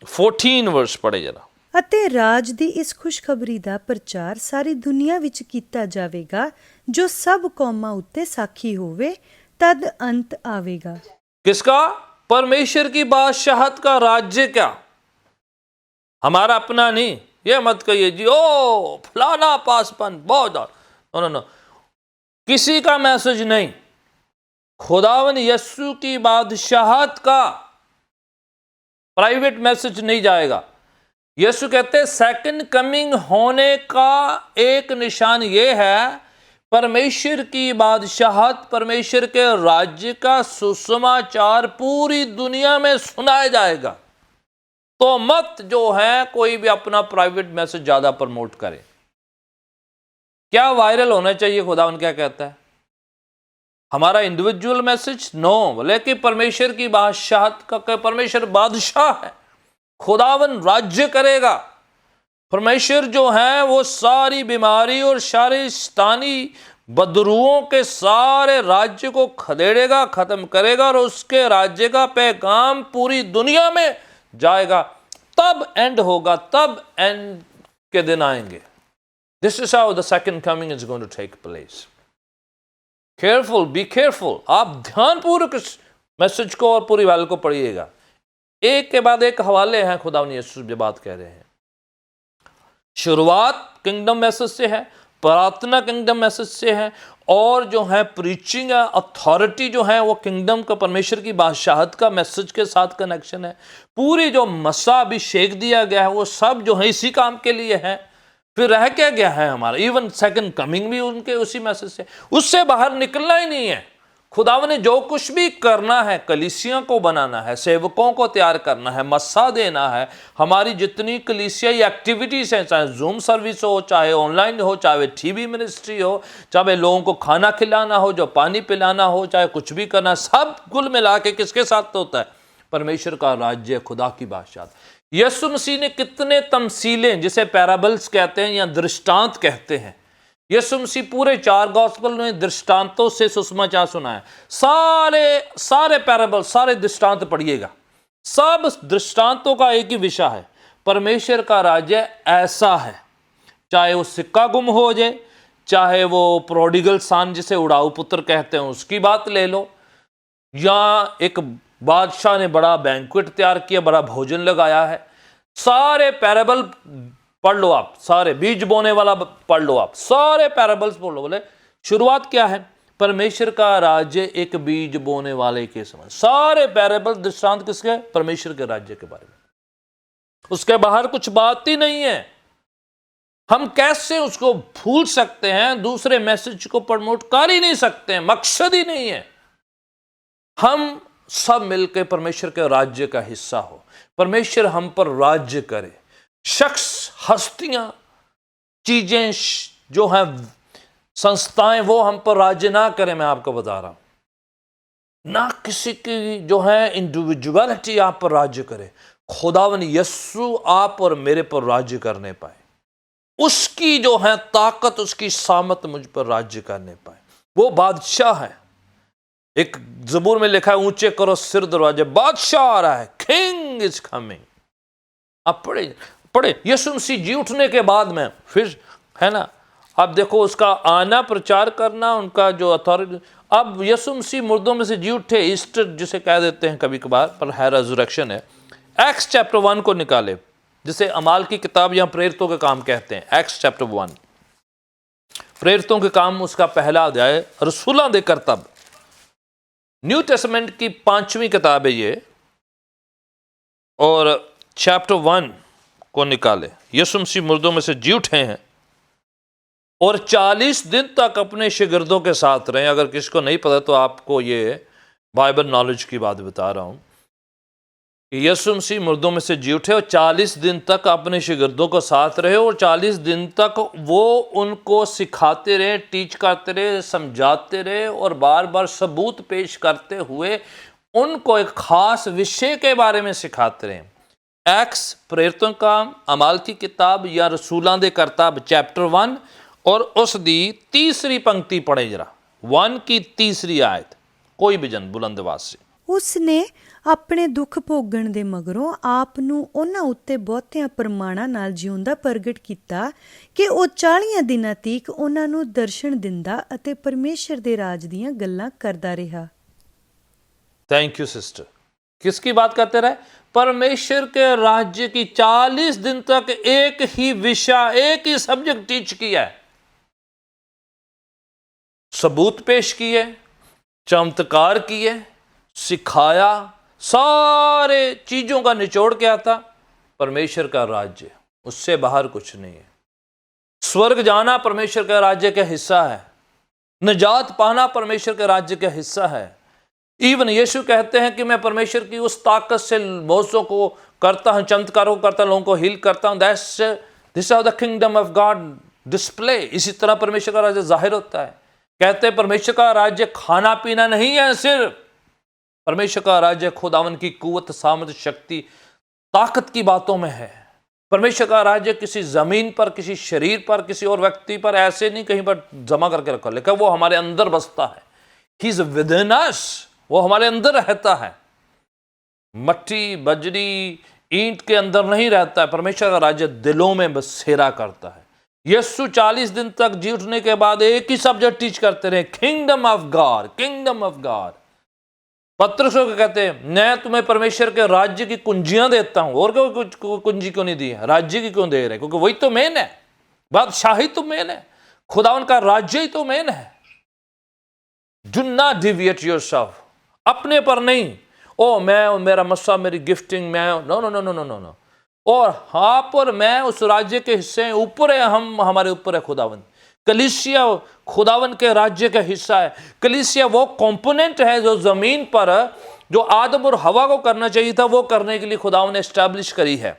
14 वर्ष पढ़े जरा। ਅਤੇ ਰਾਜ ਦੀ ਇਸ ਖੁਸ਼ਖਬਰੀ ਦਾ ਪ੍ਰਚਾਰ ਸਾਰੀ ਦੁਨੀਆ ਵਿੱਚ ਕੀਤਾ ਜਾਵੇਗਾ, ਜੋ ਸਭ ਕੌਮਾਂ ਉੱਤੇ ਸਾਖੀ ਹੋਵੇ, ਤਦ ਅੰਤ ਆਵੇਗਾ। किसका? परमेश्वर की बादशाहत का राज्य। क्या हमारा अपना नहीं, ये मत कहिए जी ओ फलाना पासपन बहुत, नो नो नो, किसी का मैसेज नहीं, खुदावन यीशु की बादशाहत का प्राइवेट मैसेज नहीं जाएगा। यीशु कहते सेकंड कमिंग होने का एक निशान ये है, परमेश्वर की बादशाहत, परमेश्वर के राज्य का सुसमाचार पूरी दुनिया में सुनाया जाएगा। तो मत जो है कोई भी अपना प्राइवेट मैसेज ज्यादा प्रमोट करे। क्या वायरल होना चाहिए? खुदावन क्या कहता है? हमारा इंडिविजुअल मैसेज नो, बोले कि परमेश्वर की बादशाहत का, परमेश्वर बादशाह है, खुदावन राज्य करेगा। परमेश्वर जो है वो सारी बीमारी और सारी शैतानी बदरुओं के सारे राज्य को खदेड़ेगा, खत्म करेगा, और उसके राज्य का पैगाम पूरी दुनिया में जाएगा। तब एंड होगा, तब एंड के दिन आएंगे। This is how the second coming is going to take place. Careful, be careful. आप ध्यानपूर्वक इस मैसेज को और पूरी बाइबल को पढ़िएगा। एक के बाद एक हवाले हैं, खुदावन यीशु जो बात कह रहे हैं। शुरुआत किंगडम मैसेज से है, प्रार्थना किंगडम मैसेज से है, और जो है प्रीचिंग है, अथॉरिटी जो है वो किंगडम का, परमेश्वर की बादशाहत का मैसेज के साथ कनेक्शन है। पूरी जो मसा अभिषेक दिया गया है वो सब जो है इसी काम के लिए है। फिर रह क्या गया है हमारा? इवन सेकंड कमिंग भी उनके उसी मैसेज से, उससे बाहर निकलना ही नहीं है। खुदावन ने जो कुछ भी करना है, कलीसिया को बनाना है, सेवकों को तैयार करना है, मस्सा देना है, हमारी जितनी कलीसियाई एक्टिविटीज़ हैं, चाहे जूम सर्विस हो, चाहे ऑनलाइन हो, चाहे टीवी मिनिस्ट्री हो, चाहे लोगों को खाना खिलाना हो, जो पानी पिलाना हो, चाहे कुछ भी करना, सब कुल मिला के किसके साथ होता है? परमेश्वर का राज्य, खुदा की बादशाह। यीशु मसीह ने कितने तमसीलें, जिसे पैराबल्स कहते हैं या दृष्टांत कहते हैं, यीशु मसीह पूरे 4 गॉस्पेल में दृष्टांतों से सुसमाचार सुनाया। सारे पैराबल, सारे दृष्टांत पढ़िएगा, सब दृष्टांतों का एक ही विषय है, परमेश्वर का राज्य ऐसा है। चाहे वो सिक्का गुम हो जाए, चाहे वो प्रोडिगल सन जिसे उड़ाऊ पुत्र कहते हैं उसकी बात ले लो, या एक बादशाह ने बड़ा बैंक्वेट तैयार किया, बड़ा भोजन लगाया है, सारे पैराबल पढ़ लो आप, सारे बीज बोने वाला पढ़ लो आप, सारे पैराबल्स पढ़ लो। बोले शुरुआत क्या है? परमेश्वर का राज्य एक बीज बोने वाले के समान। सारे पैराबल दृष्टांत किसके? परमेश्वर के राज्य के बारे में, उसके बाहर कुछ बात ही नहीं है। हम कैसे उसको भूल सकते हैं? दूसरे मैसेज को प्रमोट कर ही नहीं सकते हैं, मकसद ही नहीं है। हम सब मिलकर परमेश्वर के राज्य का हिस्सा हो, परमेश्वर हम पर राज्य करे। शख्स, हस्तियां, चीजें जो हैं, संस्थाएं, वो हम पर राज्य ना करें। मैं आपको बता रहा हूं, ना किसी की जो है इंडिविजुअलिटी आप पर राज्य करे। खुदावन यस्सु आप और मेरे पर राज्य करने पाए, उसकी जो है ताकत, उसकी सामत मुझ पर राज्य करने पाए। वो बादशाह है। एक ज़बूर में लिखा है, ऊंचे करो सिर दरवाजे, बादशाह आ रहा है, किंग इज कमिंग। आप पढ़े यीशु मसीह जी उठने के बाद में फिर है ना, अब देखो उसका आना, प्रचार करना, उनका जो अथॉरिटी। अब यीशु मसीह मुर्दों में से जी उठे, ईस्टर जिसे कह देते हैं कभी कभार, पर है रेज़रेक्शन है। एक्स चैप्टर 1 को निकाले, जिसे अमाल की किताब या प्रेरितों के काम कहते हैं। एक्स चैप्टर 1, प्रेरितों के काम, उसका पहला अध्याय, रसूलां दे करतब, न्यू टेस्टामेंट की 5वीं किताब है ये, और चैप्टर 1 को निकाले। यीशु मसीह मुर्दों में से जी उठे हैं और 40 दिन तक अपने शिगिर्दों के साथ रहे। अगर किसको नहीं पता तो आपको ये बाइबल नॉलेज की बात बता रहा हूं कि यीशु मसीह मुर्दों में से जी उठे और 40 दिन तक अपने शिगिर्दों को साथ रहे, और 40 दिन तक वो उनको सिखाते रहे, टीच करते रहे, समझाते रहे, और बार बार सबूत पेश करते हुए उनको एक खास विषय के बारे में सिखाते रहे। एक्स, प्रेरितों का, अमाल की किताब या रसूलां दे करतब चैप्टर 1 और उस दी तीसरी पंक्ति पढ़े जरा, 1 की तीसरी आयत, कोई भी जन बुलंद आवाज से। ਉਸਨੇ ਆਪਣੇ ਦੁੱਖ ਭੋਗਣ ਦੇ ਮਗਰੋਂ ਆਪ ਨੂੰ ਉਹਨਾਂ ਉੱਤੇ ਬਹੁਤਿਆਂ ਪ੍ਰਮਾਣਾਂ ਨਾਲ ਜਿਉਂਦਾ ਪ੍ਰਗਟ ਕੀਤਾ ਕਿ ਉਹ 40 ਦਿਨਾਂ ਤੀਕ ਉਹਨਾਂ ਨੂੰ ਦਰਸ਼ਨ ਦਿੰਦਾ ਅਤੇ ਪਰਮੇਸ਼ਰ ਦੇ ਰਾਜ ਦੀਆਂ ਗੱਲਾਂ ਕਰਦਾ ਰਿਹਾ। Thank you sister. किसकी बात करते रहे? परमेश्वर के राज्य की 40 दिन तक एक ही विषय, एक ही सब्जेक्ट टीच किया है, सबूत पेश किए, चमत्कार किए, सिखाया। सारे चीजों का निचोड़ क्या था? परमेश्वर का राज्य, उससे बाहर कुछ नहीं है। स्वर्ग जाना परमेश्वर के राज्य का हिस्सा है, निजात पाना परमेश्वर के राज्य का हिस्सा है। इवन यीशु कहते हैं कि मैं परमेश्वर की उस ताकत से मौजों को करता हूं, चमत्कारों को करता हूं, लोगों को हील करता हूं। This how the kingdom of God display. इसी तरह परमेश्वर का राज्य जाहिर होता है। कहते हैं परमेश्वर का राज्य खाना पीना नहीं है, सिर्फ परमेश्वर का राज्य खुदावन की कुव्वत, सामर्थ, शक्ति, ताकत की बातों में है। परमेश्वर का राज्य किसी जमीन पर, किसी शरीर पर, किसी और व्यक्ति पर ऐसे नहीं कहीं पर जमा करके रखा, लेकिन वो हमारे अंदर बसता है। ही इज विद इन अस, वो हमारे अंदर रहता है। मट्टी, बजरी, ईंट के अंदर नहीं रहता है। परमेश्वर का राज्य दिलों में बसेरा करता है। यीशु 40 दिन तक जी उठने के बाद एक ही सब्जेक्ट टीच करते रहे, kingdom of God, kingdom of God. पत्रस को कहते हैं, मैं तुम्हें परमेश्वर के राज्य की कुंजियां देता हूं। और कोई कुंजी क्यों नहीं दी है? राज्य की क्यों दे रहे? क्योंकि वही तो मेन है, बादशाही तो मेन है, खुदावन का राज्य ही तो मेन है। डू नॉट डिविएट योरसेल्फ, अपने पर नहीं, ओ मैं, मेरा मस्सा, मेरी गिफ्टिंग, मैं, no no no no no no no. और आप और मैं उस राज्य के हिस्से ऊपर है, हम, हमारे ऊपर है खुदावन। कलीसिया खुदावन के राज्य का हिस्सा है। कलीसिया वो कंपोनेंट है जो जमीन पर जो आदम और हवा को करना चाहिए था वो करने के लिए खुदावन ने एस्टैब्लिश करी है।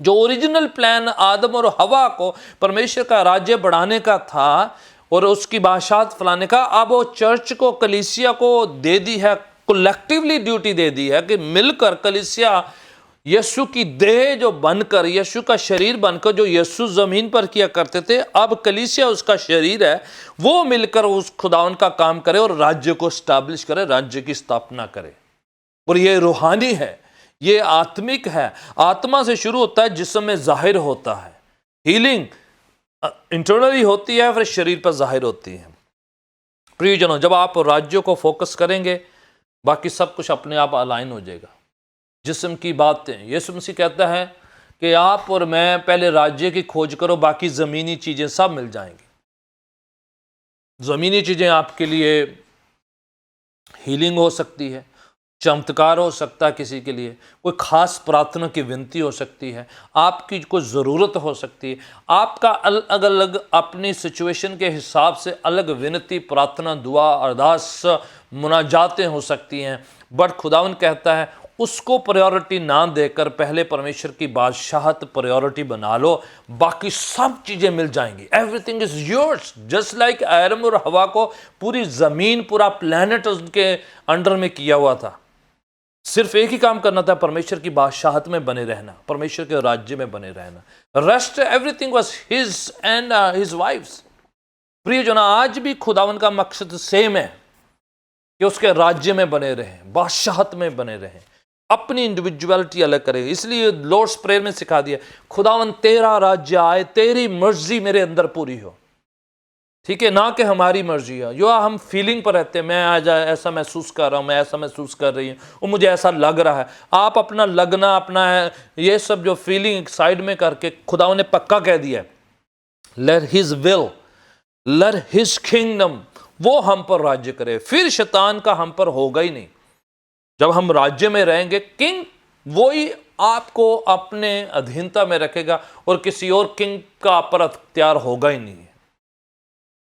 जो ओरिजिनल प्लान आदम और हवा को परमेश्वर का राज्य बढ़ाने का था और उसकी बादशाहत फैलाने का, अब वो चर्च को, कलीसिया को दे दी है, कलेक्टिवली ड्यूटी दे दी है कि मिलकर कलीसिया यीशु की देह जो बनकर, यीशु का शरीर बनकर जो यीशु जमीन पर किया करते थे, अब कलीसिया उसका शरीर है, वो मिलकर उस खुदावन का काम करे और राज्य को स्टैब्लिश करे, राज्य की स्थापना करे। और ये रूहानी है, ये आत्मिक है, आत्मा से शुरू होता है, जिस्म में जाहिर होता है। हीलिंग इंटरनली होती है, फिर शरीर पर जाहिर होती है। प्रियजनों, जब आप राज्यों को फोकस करेंगे, बाकी सब कुछ अपने आप अलाइन हो जाएगा। जिस्म की बातें, यीशु मसीह कहता है कि आप और मैं पहले राज्य की खोज करो, बाकी ज़मीनी चीज़ें सब मिल जाएंगी। ज़मीनी चीज़ें आपके लिए हीलिंग हो सकती है, चमत्कार हो सकता है, किसी के लिए कोई खास प्रार्थना की विनती हो सकती है, आपकी कोई ज़रूरत हो सकती है, आपका अलग अलग अपनी सिचुएशन के हिसाब से अलग विनती, प्रार्थना, दुआ, अरदास, मुनाजातें हो सकती हैं। बट खुदावन कहता है उसको प्रायोरिटी ना देकर पहले परमेश्वर की बादशाहत प्रायोरिटी बना लो, बाकी सब चीज़ें मिल जाएंगी। Everything is yours. Just like आदम और हवा को पूरी ज़मीन, पूरा प्लैनेट उनके अंडर में किया हुआ था। सिर्फ एक ही काम करना था, परमेश्वर की बादशाहत में बने रहना, परमेश्वर के राज्य में बने रहना। Rest everything was his and his wives. प्रियजन, आज भी खुदावन का मकसद सेम है कि उसके राज्य में बने रहें, बादशाहत में बने रहें, अपनी इंडिविजुअलिटी अलग करें। इसलिए लॉर्ड्स प्रेयर में सिखा दिया, खुदावन तेरा राज्य आए, तेरी मर्जी मेरे अंदर पूरी हो। ठीक है, ना कि हमारी मर्जी है। जो हम फीलिंग पर रहते हैं, मैं आज ऐसा महसूस कर रहा हूँ, मैं ऐसा महसूस कर रही हूँ, वो मुझे ऐसा लग रहा है। आप अपना लगना, अपना है, ये सब जो फीलिंग साइड में करके खुदावन ने पक्का कह दिया है, late his will, late his kingdom, वो हम पर राज्य करे। फिर शैतान का हम पर होगा ही नहीं। जब हम राज्य में रहेंगे, किंग वही आपको अपने अधीनता में रखेगा और किसी और किंग का पर अख्तियार होगा ही नहीं।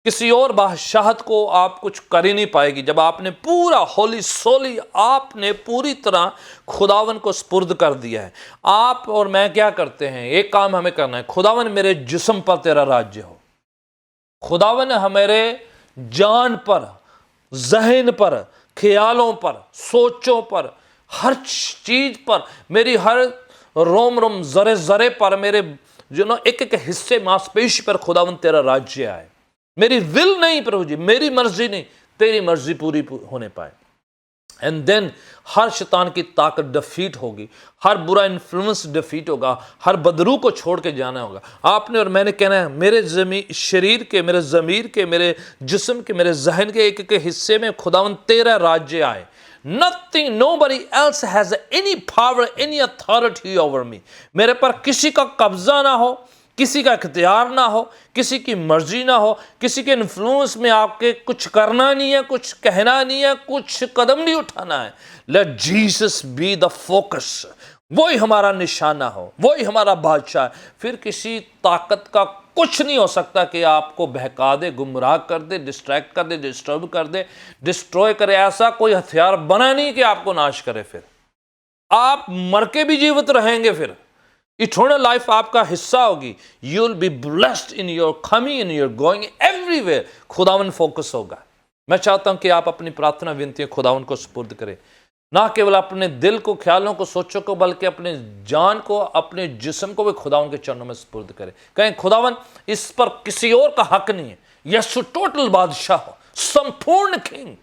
किसी और बादशाहत को आप कुछ कर ही नहीं पाएगी। जब आपने पूरा होली सोली, आपने पूरी तरह खुदावन को सुपुर्द कर दिया है। आप और मैं क्या करते हैं, एक काम हमें करना है, खुदावन मेरे जिस्म पर तेरा राज्य हो, खुदावन हमारे जान पर, जहन पर, ख्यालों पर, सोचों पर, हर चीज पर, मेरी हर रोम रोम, जरे जरे पर, मेरे एक एक हिस्से मांसपेशी पर खुदावन तेरा राज्य आए। मेरी विल नहीं प्रभु जी, मेरी मर्जी नहीं, तेरी मर्जी पूरी होने पाए। एंड देन हर शैतान की ताकत डिफीट होगी, हर बुरा इन्फ्लुएंस डिफीट होगा, हर बदरू को छोड़ के जाना होगा। आपने और मैंने कहना है, मेरे शरीर के, मेरे ज़मीर के, मेरे जिस्म के, मेरे जहन के एक एक हिस्से में खुदावन तेरा राज्य आए। Nothing, nobody else has any power, any authority over me. मेरे पर किसी का कब्जा ना हो, किसी का इख्तियार ना हो, किसी की मर्जी ना हो, किसी के इन्फ्लुएंस में आपके कुछ करना नहीं है, कुछ कहना नहीं है, कुछ कदम नहीं उठाना है। Late Jesus be the focus, वही हमारा निशाना हो, वही हमारा बादशाह है। फिर किसी ताकत का कुछ नहीं हो सकता कि आपको बहका दे, गुमराह कर दे, डिस्ट्रैक्ट कर दे, डिस्टर्ब कर दे, डिस्ट्रॉय करे। ऐसा कोई हथियार बना नहीं कि आपको नाश करे। फिर आप मर के भी जीवित रहेंगे, फिर इटर्नल लाइफ आपका हिस्सा होगी। You will be blessed in your coming, in your going, everywhere खुदावन फोकस होगा। मैं चाहता हूं कि आप अपनी प्रार्थना विनती खुदावन को सुपुर्द करें, ना केवल अपने दिल को, ख्यालों को, सोचों को, बल्कि अपने जान को, अपने जिस्म को भी खुदावन के चरणों में सुपुर्द करें। कहें खुदावन इस पर किसी और का हक नहीं है, यीशु टोटल बादशाह हो, संपूर्ण किंग,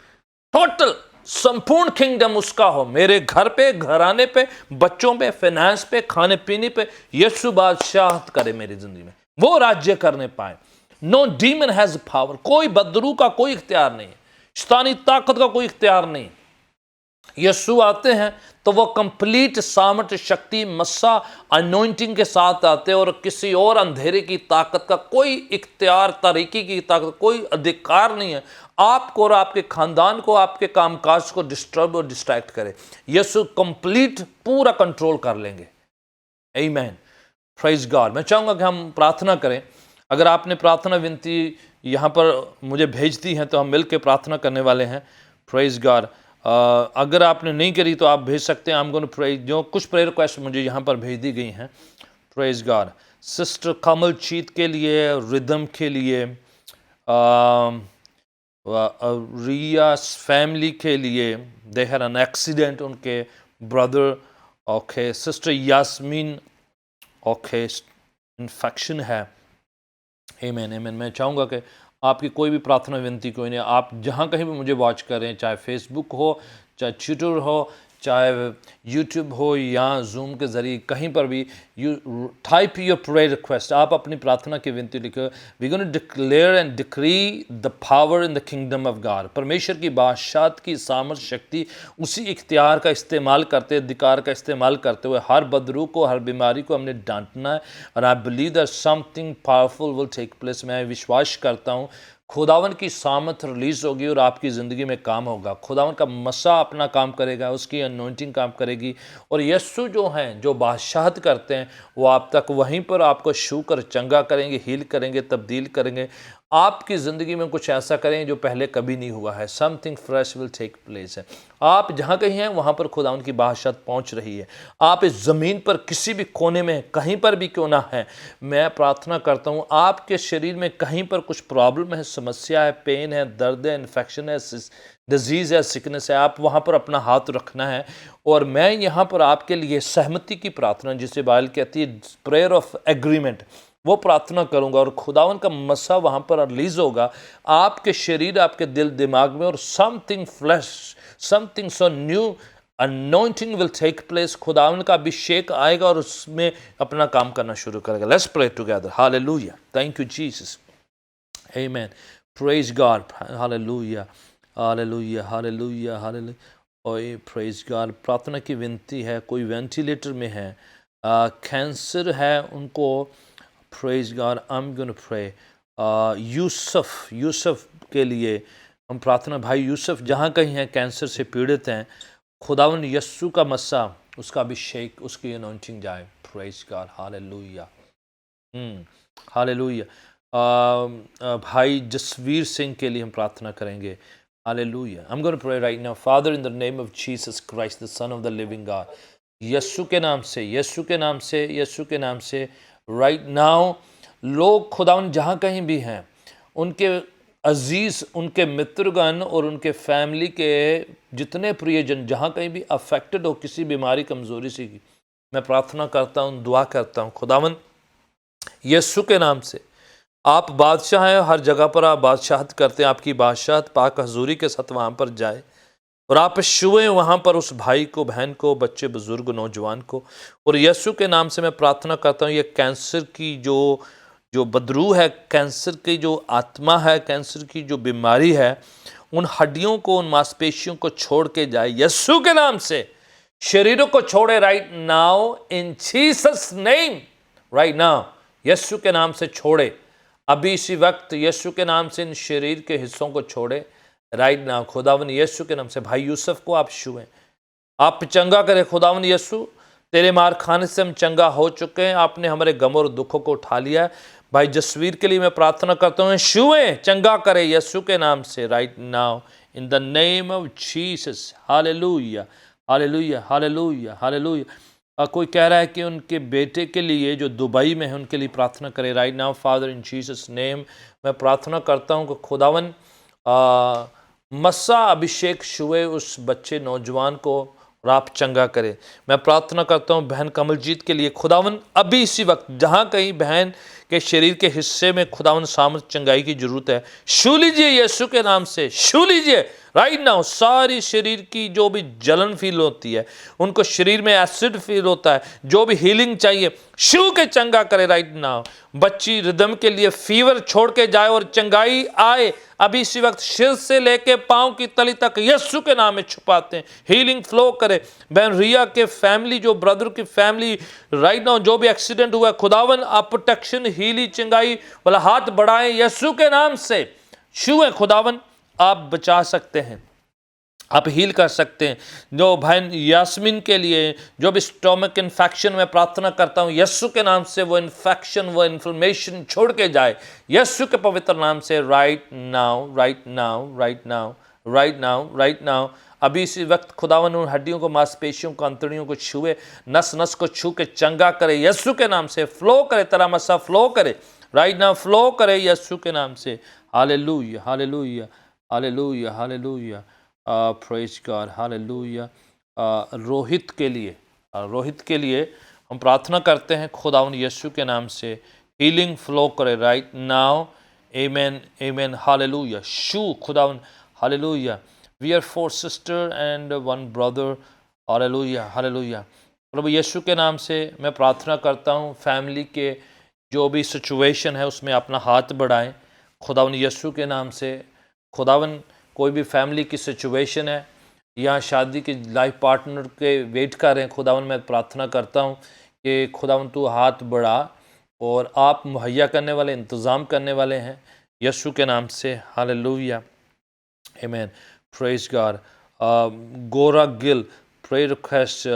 टोटल संपूर्ण किंगडम उसका हो। मेरे घर पे, घराने पे, बच्चों पे, फाइनेंस पे, खाने पीने पे यीशु बादशाहत करे मेरी जिंदगी में, वो राज्य करने पाए। नो डीमन हैज पावर, कोई बदरू का कोई इख्तियार नहीं है, शैतानी ताकत का कोई इख्तियार नहीं। यीशु आते हैं तो वो कंप्लीट सामर्थ, शक्ति, मस्सा, अनॉइंटिंग के साथ आते हैं और किसी और अंधेरे की ताकत का कोई इख्तियार, तारीकी की ताकत, कोई अधिकार नहीं है आपको और आपके खानदान को, आपके कामकाज को डिस्टर्ब और डिस्ट्रैक्ट करे। यीशु कंप्लीट पूरा कंट्रोल कर लेंगे। आमीन, प्रेज गॉड। मैं चाहूंगा कि हम प्रार्थना करें। अगर आपने प्रार्थना विनती यहाँ पर मुझे भेज दी है तो हम मिल के प्रार्थना करने वाले हैं। Praise God. अगर आपने नहीं करी तो आप भेज सकते हैं। I am going to pray. जो कुछ प्रेयर रिक्वेस्ट मुझे यहाँ पर भेज दी गई हैं। Praise God. सिस्टर कमलजीत के लिए, रिदम के लिए, रिया फैमिली के लिए, दे हैड एन एक्सीडेंट, उनके brother. Okay sister Yasmin, okay infection है। आमीन आमीन। मैं चाहूँगा कि आपकी कोई भी प्रार्थना विनती कोई नहीं, आप जहाँ कहीं भी मुझे वॉच करें, चाहे फेसबुक हो, चाहे ट्विटर हो, चाहे यूट्यूब हो या जूम के ज़रिए, कहीं पर भी you type your prayer request, आप अपनी प्रार्थना की विनती लिखो। We gonna declare and decree the power in the kingdom of God. परमेश्वर की बादशाहत की सामर्थ शक्ति, उसी इख्तियार का इस्तेमाल करते, अधिकार का इस्तेमाल करते हुए हर बदरू को, हर बीमारी को हमने डांटना है। और I believe that something powerful will take place. मैं विश्वास करता हूँ खुदावन की सामत रिलीज़ होगी और आपकी ज़िंदगी में काम होगा। खुदावन का मसा अपना काम करेगा, उसकी अनॉइंटिंग काम करेगी। और यस्सु जो हैं, जो बादशाहत करते हैं, वो आप तक वहीं पर आपको छू कर चंगा करेंगे, हील करेंगे, तब्दील करेंगे। आपकी ज़िंदगी में कुछ ऐसा करें जो पहले कभी नहीं हुआ है। Something fresh will take place है। आप जहाँ कहीं हैं वहाँ पर खुदावन की बादशाहत पहुँच रही है। आप इस ज़मीन पर किसी भी कोने में कहीं पर भी क्यों ना है, मैं प्रार्थना करता हूँ आपके शरीर में कहीं पर कुछ प्रॉब्लम है, समस्या है, पेन है, दर्द है, इन्फेक्शन है, डिजीज़ है, सिकनेस है, आप वहाँ पर अपना हाथ रखना है। और मैं यहाँ पर आपके लिए सहमति की प्रार्थना, जिसे बाइबल कहती है प्रेयर ऑफ एग्रीमेंट, वो प्रार्थना करूंगा और खुदावन का मसा वहाँ पर रिलीज होगा आपके शरीर, आपके दिल दिमाग में। और something flash, something so new anointing will take place. खुदावन का अभिषेक आएगा और उसमें अपना काम करना शुरू करेगा। Let's pray together. Hallelujah. Thank you Jesus. Amen. Praise God. Hallelujah hallelujah hallelujah hallelujah. ओए प्रेज गॉड। प्रार्थना की विनती है, कोई वेंटिलेटर में है, कैंसर है उनको। Praise God. I am going to pray. Yusuf के लिए हम प्रार्थना, भाई यूसुफ जहाँ कहीं हैं कैंसर से पीड़ित हैं, खुदावन यस्सु का मस्सा, उसका अभिषेक, उसकी अनॉइंटिंग जाए। Praise God. Hallelujah hallelujah. भाई जसवीर सिंह के लिए हम प्रार्थना करेंगे। Hallelujah. I am going to pray right now. Father in the name of Jesus Christ the son of the living God, यस्सु के नाम से, यस्सु के नाम से, यस्सु के नाम से राइट नाउ लोग खुदावन जहाँ कहीं भी हैं, उनके अजीज़, उनके मित्रगण और उनके फैमिली के जितने प्रियजन जहाँ कहीं भी अफेक्टेड हो किसी बीमारी कमज़ोरी से, मैं प्रार्थना करता हूँ, दुआ करता हूँ खुदावन यस्सु के नाम से। आप बादशाह हैं, हर जगह पर आप बादशाहत करते हैं। आपकी बादशाहत पाक हजूरी के साथ वहाँ पर जाए और आप छुएं वहाँ पर उस भाई को, बहन को, बच्चे, बुजुर्ग, नौजवान को। और यीशु के नाम से मैं प्रार्थना करता हूँ ये कैंसर की जो बदरू है, कैंसर की जो आत्मा है, कैंसर की जो बीमारी है, उन हड्डियों को, उन मांसपेशियों को छोड़ के जाए यीशु के नाम से। शरीरों को छोड़े right now in Jesus name. Right now Yeshu के नाम से छोड़े, अभी इसी वक्त यीशु के नाम से इन शरीर के हिस्सों को छोड़े राइट नाउ। खुदावन यीशु के नाम से भाई यूसुफ को आप छुएं, आप चंगा करें। खुदावन यीशु, तेरे मार खाने से हम चंगा हो चुके हैं, आपने हमारे गम और दुखों को उठा लिया है। भाई जसवीर के लिए मैं प्रार्थना करता हूँ, छुएं, चंगा करें यीशु के नाम से right now in the name of Jesus. Hallelujah hallelujah hallelujah hallelujah. कोई कह रहा है कि उनके बेटे के लिए जो दुबई में है उनके लिए प्रार्थना करें right now. Father in Jesus name मैं प्रार्थना करता हूँ कि खुदावन मस्सा अभिषेक छुए उस बच्चे, नौजवान को और आप चंगा करें। मैं प्रार्थना करता हूँ बहन कमलजीत के लिए, खुदावन अभी इसी वक्त जहाँ कहीं बहन के शरीर के हिस्से में खुदावन सामर्थ चंगाई की जरूरत है, छू लीजिए यीशु के नाम से, छू लीजिए राइट नाउ। सारी शरीर की जो भी जलन फील होती है, उनको शरीर में एसिड फील होता है, जो भी हीलिंग चाहिए छू के चंगा करे राइट नाउ। बच्ची रिदम के लिए फीवर छोड़ के जाए और चंगाई आए अभी इसी वक्त, सिर से लेके पांव की तली तक यीशु के नाम में छुपाते हैं, हीलिंग फ्लो करे। बहन रिया के फैमिली, जो ब्रदर की फैमिली राइट नाउ जो भी एक्सीडेंट हुआ, खुदावन आप प्रोटेक्शन, हीली, चंगाई वाला हाथ बढ़ाएं यीशु के नाम से, छुएं खुदावन, आप बचा सकते हैं। आप हील कर सकते हैं। जो बहन यास्मीन के लिए जो भी स्टोमक इन्फेक्शन में प्रार्थना करता हूँ, यीशु के नाम से वो इन्फेक्शन, वो इन्फ्लेमेशन छोड़ के जाए यीशु के पवित्र नाम से। Right now, right now, right now, right now, right now. अभी इसी वक्त खुदावन उन हड्डियों को, मांसपेशियों को, अंतड़ियों को छुए, नस नस को छू के चंगा करे यीशु के नाम से। फ्लो करे, तेरा मसा फ्लो करे राइट नाउ, फ्लो करे यीशु के नाम से। Hallelujah, hallelujah, hallelujah, hallelujah. Praise God, hallelujah. Rohit के लिए हम प्रार्थना करते हैं खुदावन यीशु के नाम से, हीलिंग फ्लो करे right now. Amen, amen, hallelujah. शू खुदावन, hallelujah. We are 4 sister and 1 brother, hallelujah, hallelujah. प्रभु यीशु के नाम से मैं प्रार्थना करता हूँ, फैमिली के जो भी सिचुएशन है उसमें अपना हाथ बढ़ाएं खुदावन यीशु के नाम से। खुदावन कोई भी फैमिली की सिचुएशन है या शादी की लाइफ पार्टनर के वेट कर रहे हैं, खुदावन मैं प्रार्थना करता हूँ कि खुदावन तू हाथ बढ़ा और आप मुहैया करने वाले, इंतज़ाम करने वाले हैं यीशु के नाम से। Hallelujah, amen, praise God. Gora Gill pray request,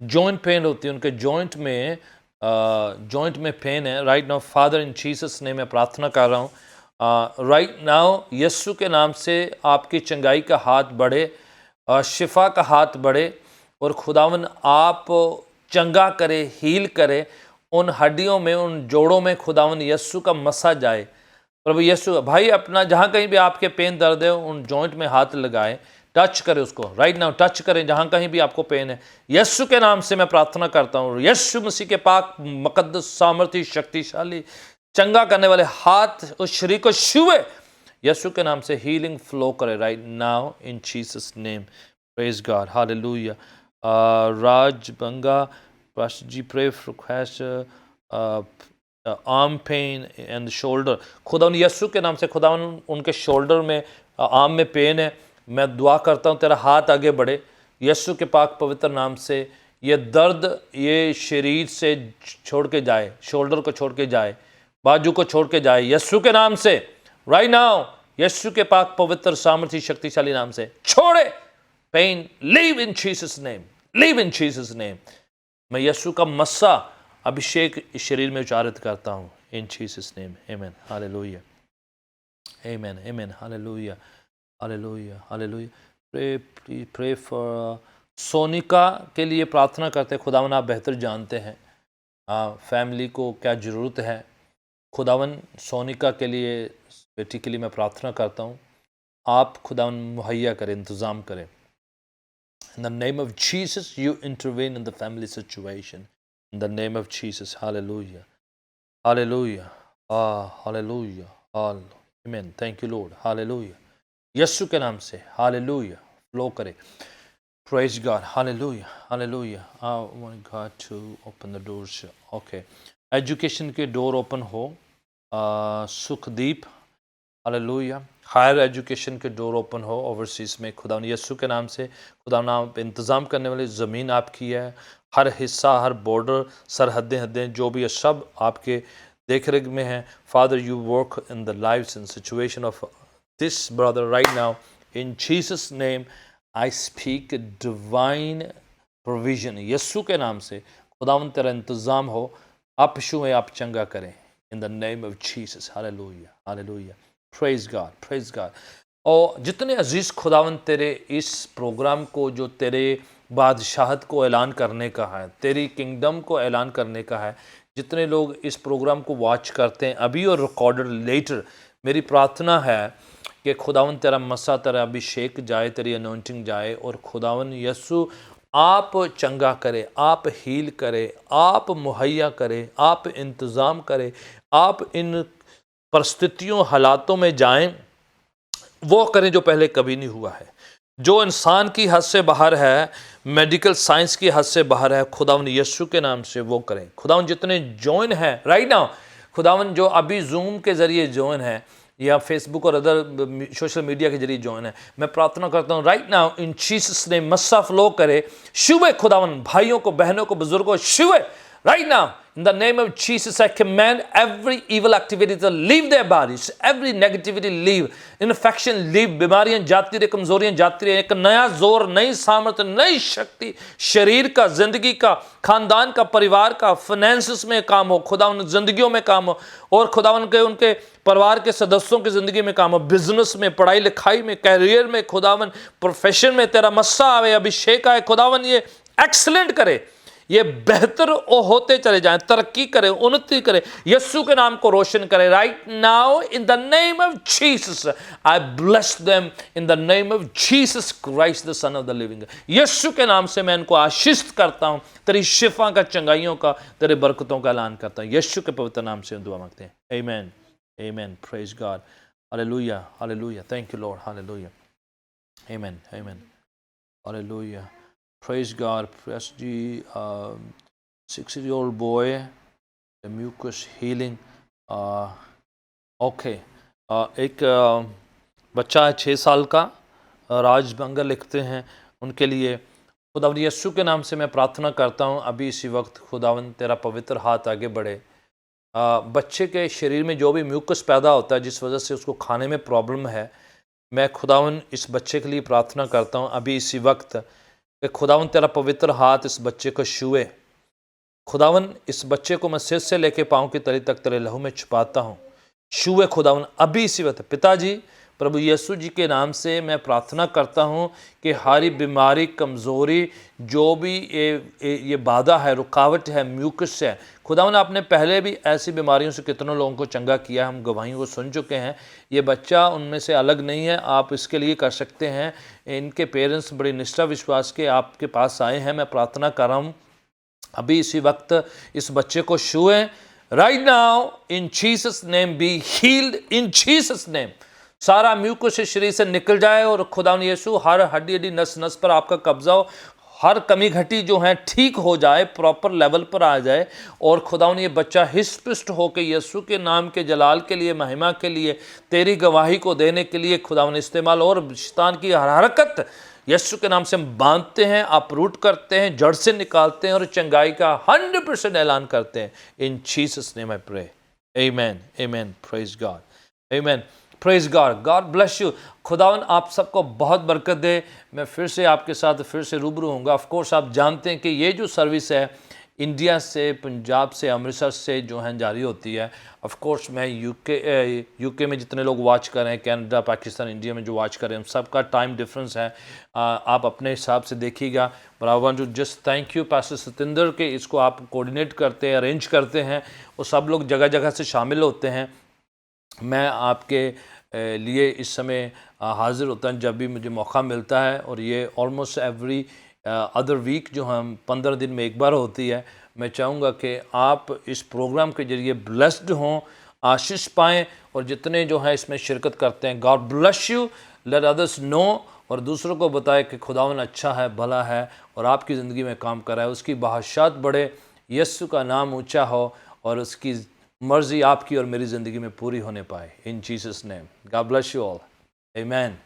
joint pain होती है उनके जॉइंट में पेन है right now. Father in Jesus ने मैं प्रार्थना कर रहा हूँ राइट नाउ, यीशु के नाम से आपकी चंगाई का हाथ बढ़े, शिफा का हाथ बढ़े और खुदावन आप चंगा करे, हील करे उन हड्डियों में, उन जोड़ों में खुदावन यीशु का मसा जाए। प्रभु यीशु भाई अपना जहाँ कहीं भी आपके पेन दर्द है उन जॉइंट में हाथ लगाए, टच करें उसको राइट नाउ, टच करें जहाँ कहीं भी आपको पेन है। यीशु के नाम से मैं प्रार्थना करता हूँ, यीशु मसीह के पाक मुकद्दस सामर्थी शक्तिशाली चंगा करने वाले हाथ उस शरीर को छुए यीशु के नाम से, हीलिंग फ्लो करे right now in Jesus name. Praise God, hallelujah. Raj Banga pastor ji pray for request arm pain and shoulder. खुदावन यीशु के नाम से खुदावन उनके शोल्डर में, आर्म में पेन है, मैं दुआ करता हूँ तेरा हाथ आगे बढ़े यीशु के पाक पवित्र नाम से। ये दर्द ये शरीर से छोड़ के जाए, शोल्डर को छोड़ के जाए, बाजू को छोड़ के जाए यीशु के नाम से राइट नाउ, यीशु के पाक पवित्र सामर्थी शक्तिशाली नाम से छोड़े pain, leave in Jesus name, leave in Jesus name. मैं यीशु का मस्सा अभिषेक इस शरीर में उच्चारित करता हूँ in Jesus name, amen, hallelujah, amen, amen, hallelujah, hallelujah, hallelujah. Pray for Sonika के लिए प्रार्थना करते हैं। खुदावन आप बेहतर जानते हैं फैमिली को क्या ज़रूरत है। खुदावन सोनिका के लिए, बेटी के लिए मैं प्रार्थना करता हूँ, आप खुदावन मुहैया करें, इंतज़ाम करें। In the name of Jesus, you intervene in the family situation. In the name of Jesus, hallelujah, hallelujah, hallelujah, hallelujah, amen. Thank you Lord, hallelujah. यीशु के नाम से hallelujah flow करे। Praise God, hallelujah, hallelujah. I want God to open the doors. Okay, education के door open हो, Sukhdeep, hallelujah. Higher education के door open हो overseas में खुदा यीशु के नाम से। खुदा नाम इंतज़ाम करने वाली ज़मीन आपकी है, हर हिस्सा, हर बॉर्डर, सरहदें जो भी है सब आपके देख रेख में है। Father you work in the lives in situation of this brother right now in Jesus name. I speak divine provision यीशु के नाम से। खुदावन तेरा इंतज़ाम हो, आप छुएं, आप चंगा करें इन the name of Jesus, hallelujah, hallelujah. Praise God, praise God. और जितने अजीज़ खुदावन तेरे इस प्रोग्राम को, जो तेरे बादशाहत को ऐलान करने का है, तेरी किंगडम को ऐलान करने का है, जितने लोग इस प्रोग्राम को वॉच करते हैं अभी और रिकॉर्डेड लेटर, मेरी प्रार्थना है कि खुदावन तेरा मसा, तेरा अभिषेक जाए, तेरी अनॉइंटिंग जाए और खुदावन यीशु आप चंगा करे, आप हील करे, आप मुहैया करे, आप इंतज़ाम करे, आप इन परिस्थितियों हालातों में जाएं, वो करें जो पहले कभी नहीं हुआ है, जो इंसान की हद से बाहर है, मेडिकल साइंस की हद से बाहर है। खुदावन यीशु के नाम से वो करें। खुदावन जितने जॉइन हैं राइट नाउ, खुदावन जो अभी जूम के ज़रिए जॉइन है या फेसबुक और अदर सोशल मीडिया के जरिए जॉइन है, मैं प्रार्थना करता हूँ राइट नाउ इन जीसस ने मस्सा फ्लो करे, शुवे खुदावन भाइयों को, बहनों को, बुजुर्गों, शुवे Right now, in the name of Jesus, I command every evil activity to leave their bodies, every negativity leave, infection leave, बीमारियां जाती रहे, कमजोरियां जाती रहे, एक नया जोर, नई सामर्थ्य, नई शक्ति शरीर का, जिंदगी का, खानदान का, परिवार का, फाइनेंसेस में काम हो, खुदावन जिंदगियों में काम हो, और खुदावन के उनके परिवार के सदस्यों की जिंदगी में काम हो, बिजनेस में, पढ़ाई लिखाई में, कैरियर में, खुदावन प्रोफेशन में तेरा मस्सा आवे, अभिषेक आए, खुदावन ये एक्सलेंट करे, ये बेहतर होते चले जाएं, तरक्की करें, उन्नति करें, यीशु के नाम को रोशन करें। Right now in the name of Jesus I bless them in the name of Jesus Christ the son of the living. यीशु के नाम से मैं इनको आशीष करता हूं, तेरी शिफा का, चंगाइयों का, तेरे बरकतों का ऐलान करता हूं। यीशु के पवित्र नाम से दुआ मांगते हैं। आमीन, आमीन, praise God, hallelujah, hallelujah, thank you Lord, hallelujah, आमीन, आमीन, hallelujah, praise God, praise the 6-year-old boy, the mucus healing. Okay, एक बच्चा है 6 साल का, राज बंगा लिखते हैं, उनके लिए खुदावन यीशु के नाम से मैं प्रार्थना करता हूँ अभी इसी वक्त, खुदावन तेरा पवित्र हाथ आगे बढ़े। बच्चे के शरीर में जो भी म्यूकस पैदा होता है जिस वजह से उसको खाने में प्रॉब्लम है, मैं खुदावन इस बच्चे के लिए प्रार्थना करता हूँ अभी इसी वक्त कि खुदावन तेरा पवित्र हाथ इस बच्चे को छुए। खुदावन इस बच्चे को मैं सिर से लेके पाँव की तली तक तेरे लहू में छुपाता हूँ, छुए खुदावन अभी इसी वक्त। पिताजी प्रभु यीशु जी के नाम से मैं प्रार्थना करता हूँ कि हरी बीमारी, कमज़ोरी, जो भी ये बाधा है, रुकावट है, म्यूकस है, खुदावन आपने पहले भी ऐसी बीमारियों से कितनों लोगों को चंगा किया, हम गवाहियों को सुन चुके हैं। ये बच्चा उनमें से अलग नहीं है, आप इसके लिए कर सकते हैं। इनके पेरेंट्स बड़ी निष्ठा विश्वास के आपके पास आए हैं। मैं प्रार्थना कर रहा हूँ अभी इसी वक्त इस बच्चे को छुएं। Right now in Jesus name be healed in Jesus name. सारा म्यूकस शरीर से निकल जाए और खुदावन यीशु हर हड्डी हड्डी नस नस पर आपका कब्जा हो, हर कमी घटी जो है ठीक हो जाए, प्रॉपर लेवल पर आ जाए, और खुदावन ये बच्चा हिस्पुष्ट होकर यीशु के नाम के जलाल के लिए, महिमा के लिए, तेरी गवाही को देने के लिए खुदावन इस्तेमाल, और शैतान की हर हरकत यीशु के नाम से हम बांधते हैं, अपरूट करते हैं, जड़ से निकालते हैं और चंगाई का 100% ऐलान करते हैं। In Jesus name I pray, amen, amen, praise God, amen, praise God, God bless you. खुदावन आप सबको बहुत बरकत दे। मैं फिर से आपके साथ फिर से रूबरू होऊंगा। ऑफ कोर्स आप जानते हैं कि ये जो सर्विस है इंडिया से, पंजाब से, अमृतसर से जो है जारी होती है। ऑफ कोर्स मैं यूके में जितने लोग वॉच कर रहे हैं, कनाडा, पाकिस्तान, इंडिया में जो वॉच कर रहे हैं, सबका टाइम डिफरेंस है। आप अपने हिसाब से देखिएगा। But I want to just thank you pastor Satinder के इसको आप कोऑर्डिनेट करते हैं, अरेंज करते हैं, और सब लोग जगह जगह से शामिल होते हैं। मैं आपके लिए इस समय हाजिर होता हूँ जब भी मुझे मौका मिलता है, और ये ऑलमोस्ट एवरी अदर वीक जो हम 15 दिन में एक बार होती है। मैं चाहूँगा कि आप इस प्रोग्राम के जरिए ब्लेस्ड हों, आशीष पाएँ, और जितने जो हैं इसमें शिरकत करते हैं, God bless you, let others know, और दूसरों को बताए कि खुदावन अच्छा है, भला है, और आपकी ज़िंदगी में काम कर रहा है, उसकी बादशाहत बढ़े, यीशु का नाम ऊंचा हो, और उसकी मर्जी आपकी और मेरी ज़िंदगी में पूरी होने पाए। इन Jesus name, God bless you all, amen.